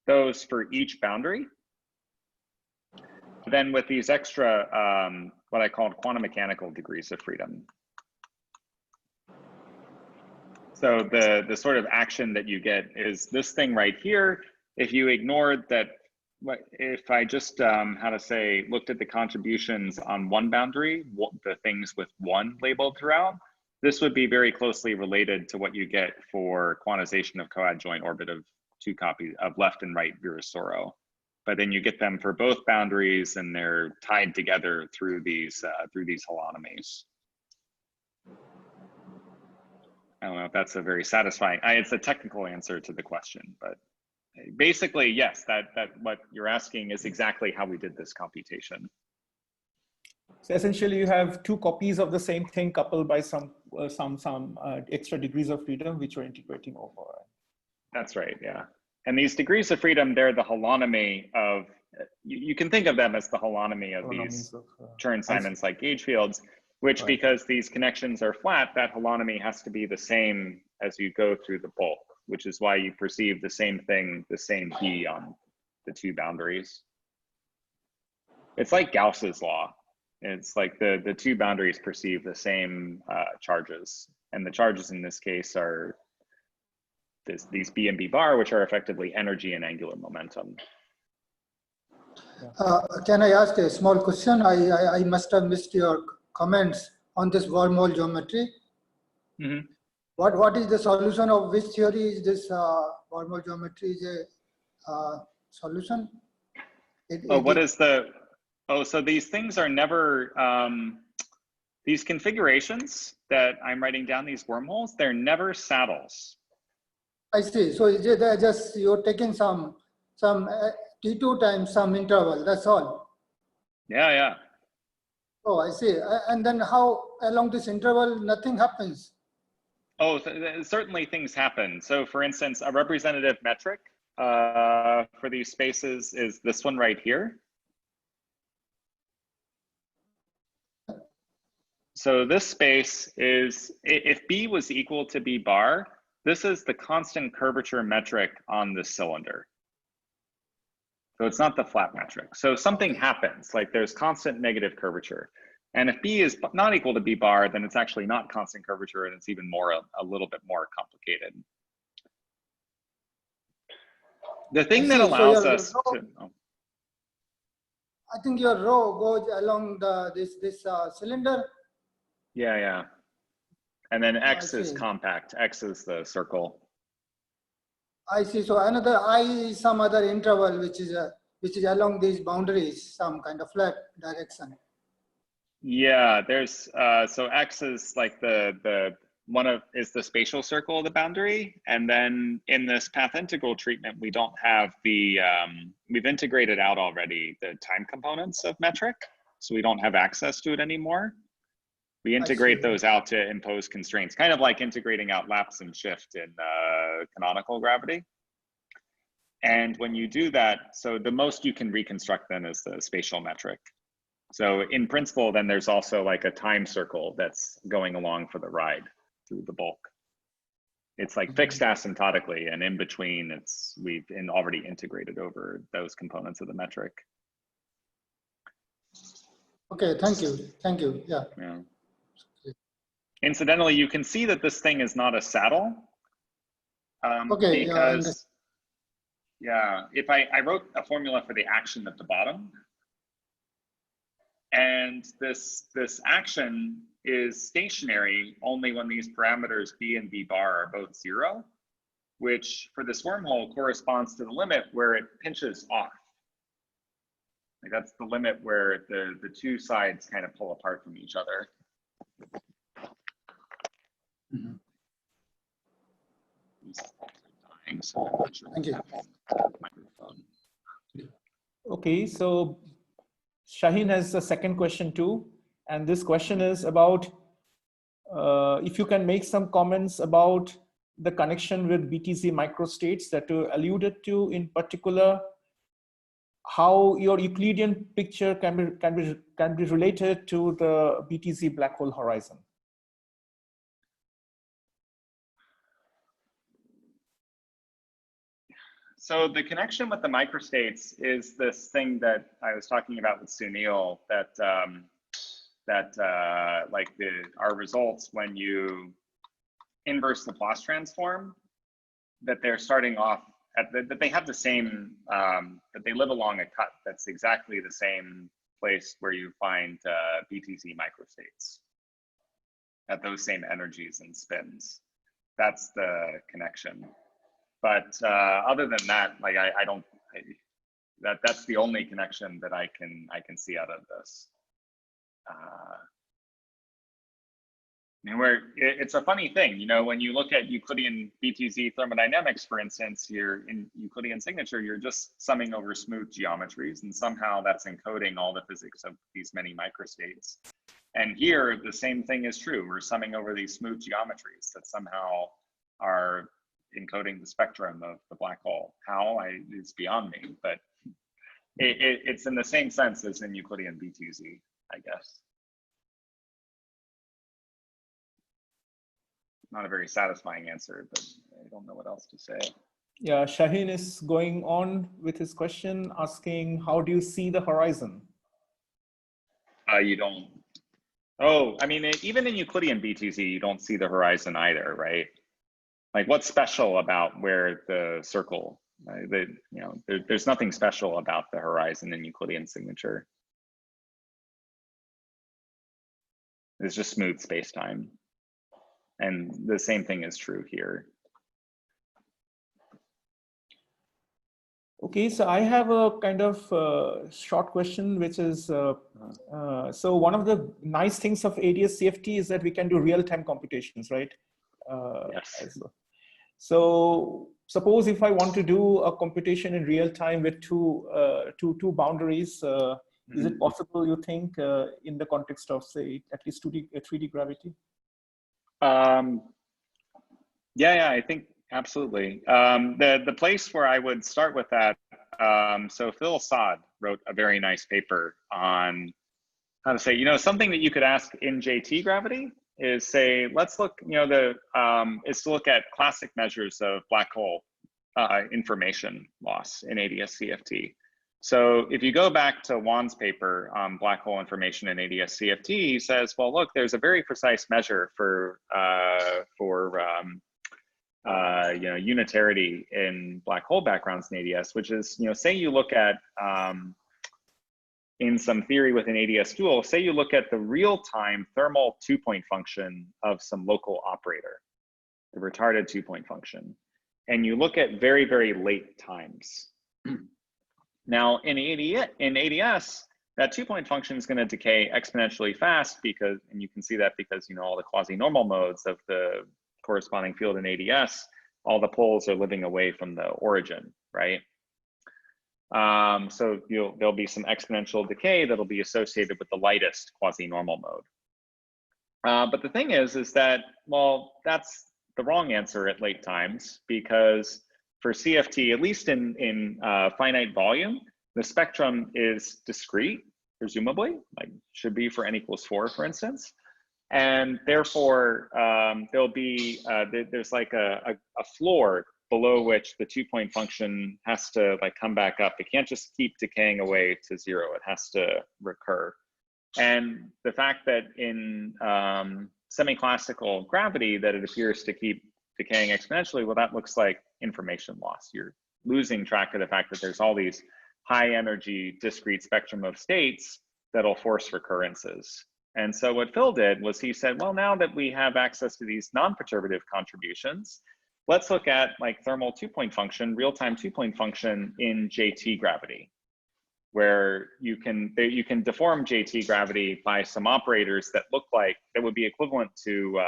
those for each boundary. Then with these extra, what I called quantum mechanical degrees of freedom. So the sort of action that you get is this thing right here. If you ignored that, if I just, looked at the contributions on one boundary, the things with 1 labeled throughout, this would be very closely related to what you get for quantization of coadjoint orbit of 2 copies of left and right Virasoro. But then you get them for both boundaries, and they're tied together through these holonomies. I don't know if that's a very satisfying. It's a technical answer to the question, but basically, yes, that what you're asking is exactly how we did this computation. So essentially, you have 2 copies of the same thing coupled by some extra degrees of freedom, which you're integrating over. That's right. Yeah. And these degrees of freedom, they're the holonomy of, you can think of them as the holonomy of these Chern-Simons like gauge fields, which because these connections are flat, that holonomy has to be the same as you go through the bulk, which is why you perceive the same thing, the same P on the 2 boundaries. It's like Gauss's law. It's like the 2 boundaries perceive the same charges. And the charges in this case are these B and B bar, which are effectively energy and angular momentum. Can I ask a small question? I must have missed your comments on this wormhole geometry. What is the solution of which theory is this wormhole geometry is a solution? So these things are never, these configurations that I'm writing down, these wormholes, they're never saddles. I see. So they're just, you're taking some T2 times some interval, that's all. Yeah. Oh, I see. And then how along this interval, nothing happens? Oh, certainly things happen. So for instance, a representative metric for these spaces is this one right here. So this space is, if B was equal to B bar, this is the constant curvature metric on the cylinder. So it's not the flat metric. So something happens, like there's constant negative curvature. And if B is not equal to B bar, then it's actually not constant curvature, and it's even more, a little bit more complicated. The thing that allows us to, I think your row goes along this cylinder. Yeah, yeah. And then X is compact. X is the circle. I see. So another I is some other interval which is along these boundaries, some kind of flat direction. Yeah, there's so X is like is the spatial circle of the boundary, and then in this path integral treatment, we don't have the we've integrated out already the time components of metric, so we don't have access to it anymore. We integrate those out to impose constraints, kind of like integrating out lapse and shift in canonical gravity. And when you do that, so the most you can reconstruct then is the spatial metric. So in principle, then there's also like a time circle that's going along for the ride through the bulk. It's like fixed asymptotically, and in between we've already integrated over those components of the metric. Okay, thank you. Thank you. Yeah. Yeah. Incidentally, you can see that this thing is not a saddle. Okay. Because, if I wrote a formula for the action at the bottom, and this action is stationary only when these parameters B and B bar are both 0, which for this wormhole corresponds to the limit where it pinches off. Like that's the limit where the two sides kind of pull apart from each other. Mm-hmm. Thank you. Okay, so Shaheen has a second question too. And this question is about if you can make some comments about the connection with BTZ microstates that you alluded to, in particular, how your Euclidean picture can be related to the BTZ black hole horizon. So the connection with the microstates is this thing that I was talking about with Sunil, that like our results when you inverse Laplace transform, that they're starting off at that they have the same that they live along a cut that's exactly the same place where you find BTZ microstates at those same energies and spins. That's the connection. But other than that, like that's the only connection that I can see out of this. I mean, it's a funny thing, you know, when you look at Euclidean BTZ thermodynamics, for instance, you're in Euclidean signature, you're just summing over smooth geometries, and somehow that's encoding all the physics of these many microstates. And here, the same thing is true. We're summing over these smooth geometries that somehow are encoding the spectrum of the black hole. How, it's beyond me, but it's in the same sense as in Euclidean BTZ, I guess. Not a very satisfying answer, but I don't know what else to say. Yeah, Shaheen is going on with his question, asking, how do you see the horizon? You don't. Oh, I mean, even in Euclidean BTZ, you don't see the horizon either, right? Like, what's special about where the circle? There's nothing special about the horizon in Euclidean signature. It's just smooth space-time. And the same thing is true here. Okay, so I have a kind of short question, which is, so one of the nice things of AdS CFT is that we can do real-time computations, right? Yes. So suppose if I want to do a computation in real time with two boundaries, is it possible, you think, in the context of, say, at least 3D gravity? Yeah, I think absolutely. The place where I would start with that, so Phil Saad wrote a very nice paper on how to say, something that you could ask in JT gravity is say, let's look, is to look at classic measures of black hole information loss in AdS CFT. So if you go back to Juan's paper on black hole information in AdS CFT, he says, well, look, there's a very precise measure for unitarity in black hole backgrounds in AdS, which is, say you look at, in some theory with an AdS dual, say you look at the real-time thermal two-point function of some local operator, the retarded two-point function, and you look at very, very late times. Now, in AdS, that two-point function is going to decay exponentially fast because, and you can see that because, all the quasi-normal modes of the corresponding field in AdS, all the poles are living away from the origin, right? So there'll be some exponential decay that'll be associated with the lightest quasi-normal mode. But the thing is that, well, that's the wrong answer at late times, because for CFT, at least in finite volume, the spectrum is discrete, presumably, like should be for n equals 4, for instance. And therefore, there'll be, there's like a floor below which the two-point function has to like come back up. It can't just keep decaying away to 0. It has to recur. And the fact that in semi-classical gravity that it appears to keep decaying exponentially, well, that looks like information loss. You're losing track of the fact that there's all these high energy discrete spectrum of states that'll force recurrences. And so what Phil did was he said, well, now that we have access to these non-perturbative contributions, let's look at like thermal two-point function, real-time two-point function in JT gravity, where you can deform JT gravity by some operators that look like, that would be equivalent to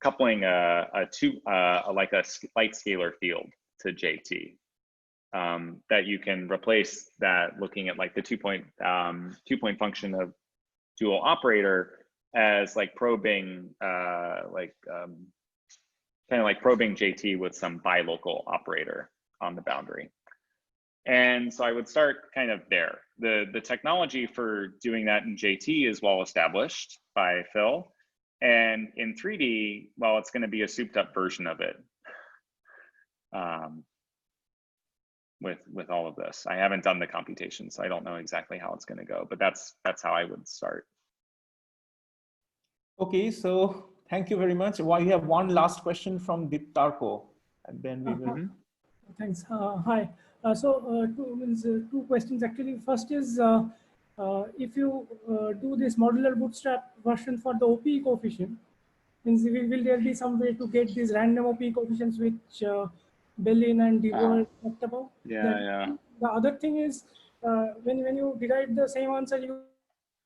coupling like a light scalar field to JT. That you can replace that looking at like the two-point function of dual operator as like probing, kind of like probing JT with some bilocal operator on the boundary. And so I would start kind of there. The technology for doing that in JT is well established by Phil. And in 3D, well, it's going to be a souped up version of it. With all of this, I haven't done the computation, so I don't know exactly how it's going to go, but that's how I would start. Okay, so thank you very much. Well, we have one last question from Deep Tarko, and then we will. Thanks. Hi. Two questions actually. First is, if you do this modular bootstrap version for the OP coefficient, means will there be some way to get these random OP coefficients which Bellin and Dewar talked about? Yeah. The other thing is, when you derive the same answer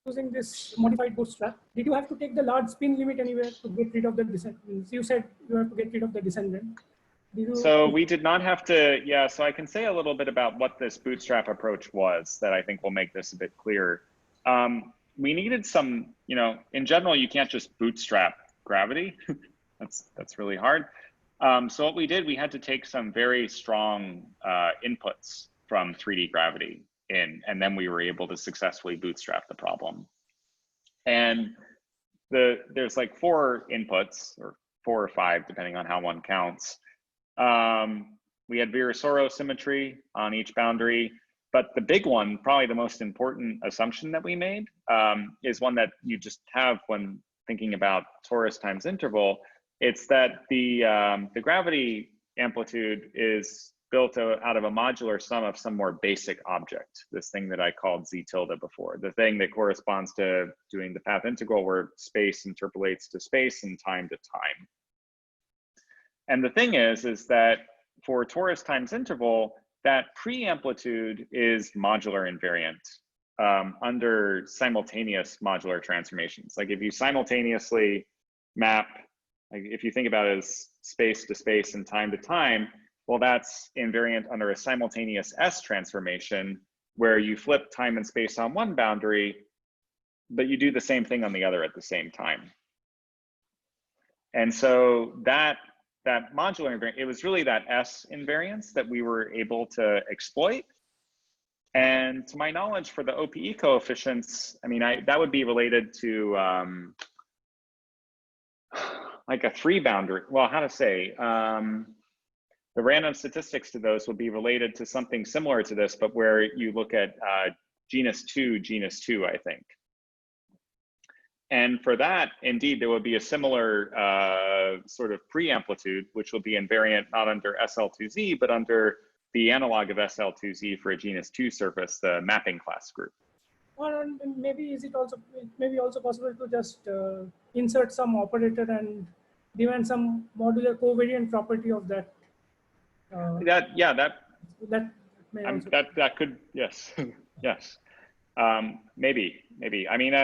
using this modified bootstrap, did you have to take the large spin limit anywhere to get rid of the descendant? You said you have to get rid of the descendant. So we did not have to, yeah, so I can say a little bit about what this bootstrap approach was that I think will make this a bit clearer. We needed some, in general, you can't just bootstrap gravity. That's really hard. So what we did, we had to take some very strong inputs from 3D gravity in, and then we were able to successfully bootstrap the problem. And there's like 4 inputs, or 4 or 5, depending on how one counts. We had Virasoro symmetry on each boundary, but the big one, probably the most important assumption that we made, is one that you just have when thinking about torus times interval. It's that the gravity amplitude is built out of a modular sum of some more basic object, this thing that I called Z tilde before, the thing that corresponds to doing the path integral where space interpolates to space and time to time. And the thing is that for torus times interval, that pre-amplitude is modular invariant under simultaneous modular transformations. Like if you simultaneously map, like if you think about it as space to space and time to time, well, that's invariant under a simultaneous S transformation where you flip time and space on one boundary, but you do the same thing on the other at the same time. And so that modular invariant, it was really that S invariance that we were able to exploit. And to my knowledge, for the OPE coefficients, I mean, that would be related to like a 3 boundary. Well, how to say, the random statistics to those would be related to something similar to this, but where you look at genus 2, I think. And for that, indeed, there would be a similar sort of pre-amplitude, which will be invariant not under SL2Z, but under the analog of SL2Z for a genus 2 surface, the mapping class group. Or maybe is it also possible to just insert some operator and demand some modular covariant property of that? That may also that could, yes. Yes. Maybe. I mean,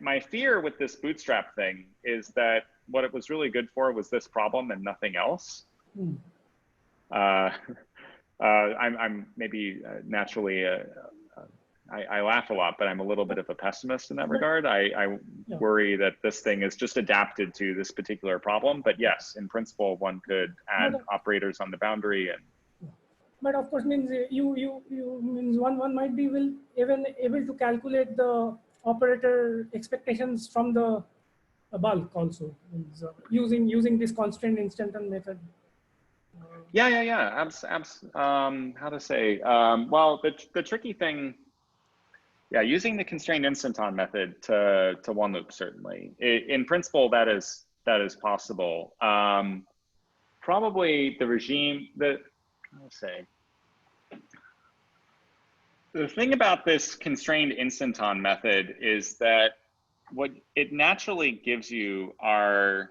my fear with this bootstrap thing is that what it was really good for was this problem and nothing else. I'm maybe naturally, I laugh a lot, but I'm a little bit of a pessimist in that regard. I worry that this thing is just adapted to this particular problem. But yes, in principle, one could add operators on the boundary. And but of course, means means one might be even able to calculate the operator expectations from the bulk also, means, using this constraint instanton method. Yeah. How to say? Well, the tricky thing, using the constrained instanton method to one loop, certainly. In principle, that is possible. Probably the regime that, the thing about this constrained instanton method is that what it naturally gives you are,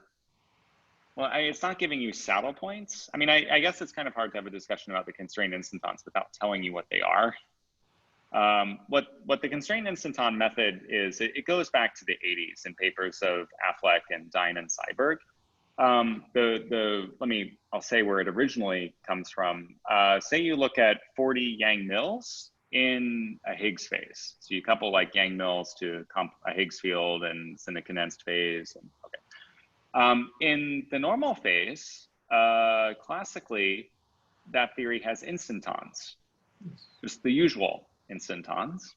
well, it's not giving you saddle points. I mean, I guess it's kind of hard to have a discussion about the constrained instantons without telling you what they are. What the constrained instanton method is, it goes back to the 80s in papers of Affleck and Dine and Seiberg. I'll say where it originally comes from. Say you look at 40 Yang mills in a Higgs phase. So you couple like Yang mills to a Higgs field and it's in a condensed phase. And, in the normal phase, classically, that theory has instantons, just the usual instantons,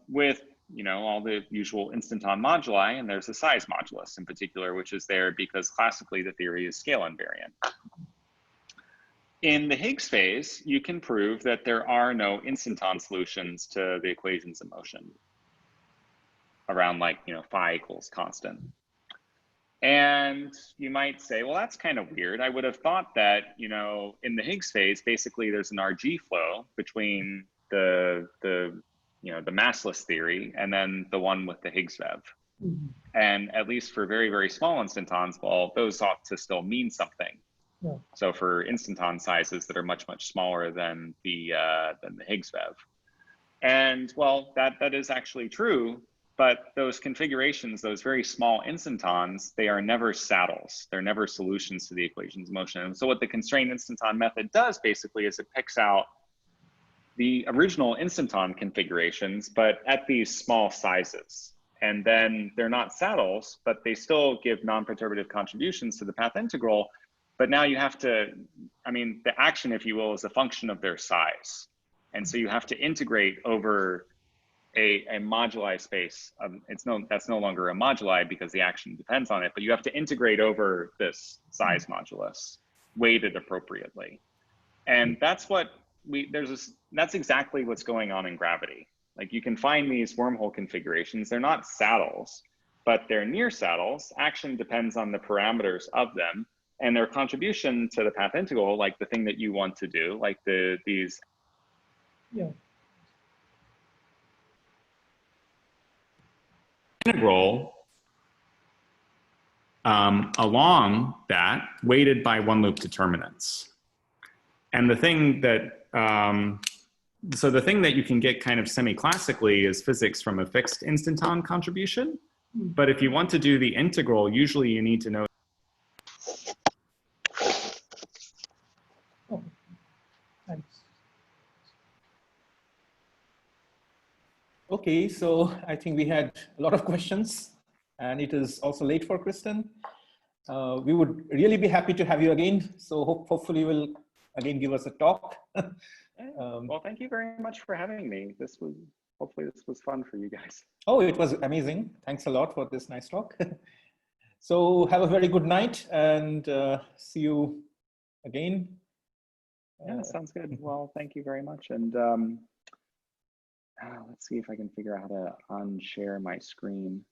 with all the usual instanton moduli, and there's a size modulus in particular, which is there because classically the theory is scale invariant. In the Higgs phase, you can prove that there are no instanton solutions to the equations of motion around like, phi equals constant. And you might say, well, that's kind of weird. I would have thought that, in the Higgs phase, basically there's an RG flow between the massless theory and then the one with the Higgs vev. And at least for very, very small instantons, well, those ought to still mean something. So for instanton sizes that are much, much smaller than the Higgs vev. And well, that is actually true. But those configurations, those very small instantons, they are never saddles. They're never solutions to the equations of motion. And so what the constrained instanton method does basically is it picks out the original instanton configurations, but at these small sizes. And then they're not saddles, but they still give non-perturbative contributions to the path integral. But now you have to, the action, if you will, is a function of their size. And so you have to integrate over a moduli space. That's no longer a moduli because the action depends on it, but you have to integrate over this size modulus, weighted appropriately. And that's what that's exactly what's going on in gravity. Like you can find these wormhole configurations, they're not saddles, but they're near saddles. Action depends on the parameters of them and their contribution to the path integral, like the thing that you want to do, like these. Integral along that, weighted by one loop determinants. And the thing that, so the thing that you can get kind of semi-classically is physics from a fixed instanton contribution. But if you want to do the integral, usually you need to know. Okay, so I think we had a lot of questions and it is also late for Kristan. We would really be happy to have you again. So hopefully we'll again give us a talk. Well, thank you very much for having me. Hopefully this was fun for you guys. Oh, it was amazing. Thanks a lot for this nice talk. So have a very good night and see you again. Yeah, sounds good. Well, thank you very much. And let's see if I can figure out how to unshare my screen.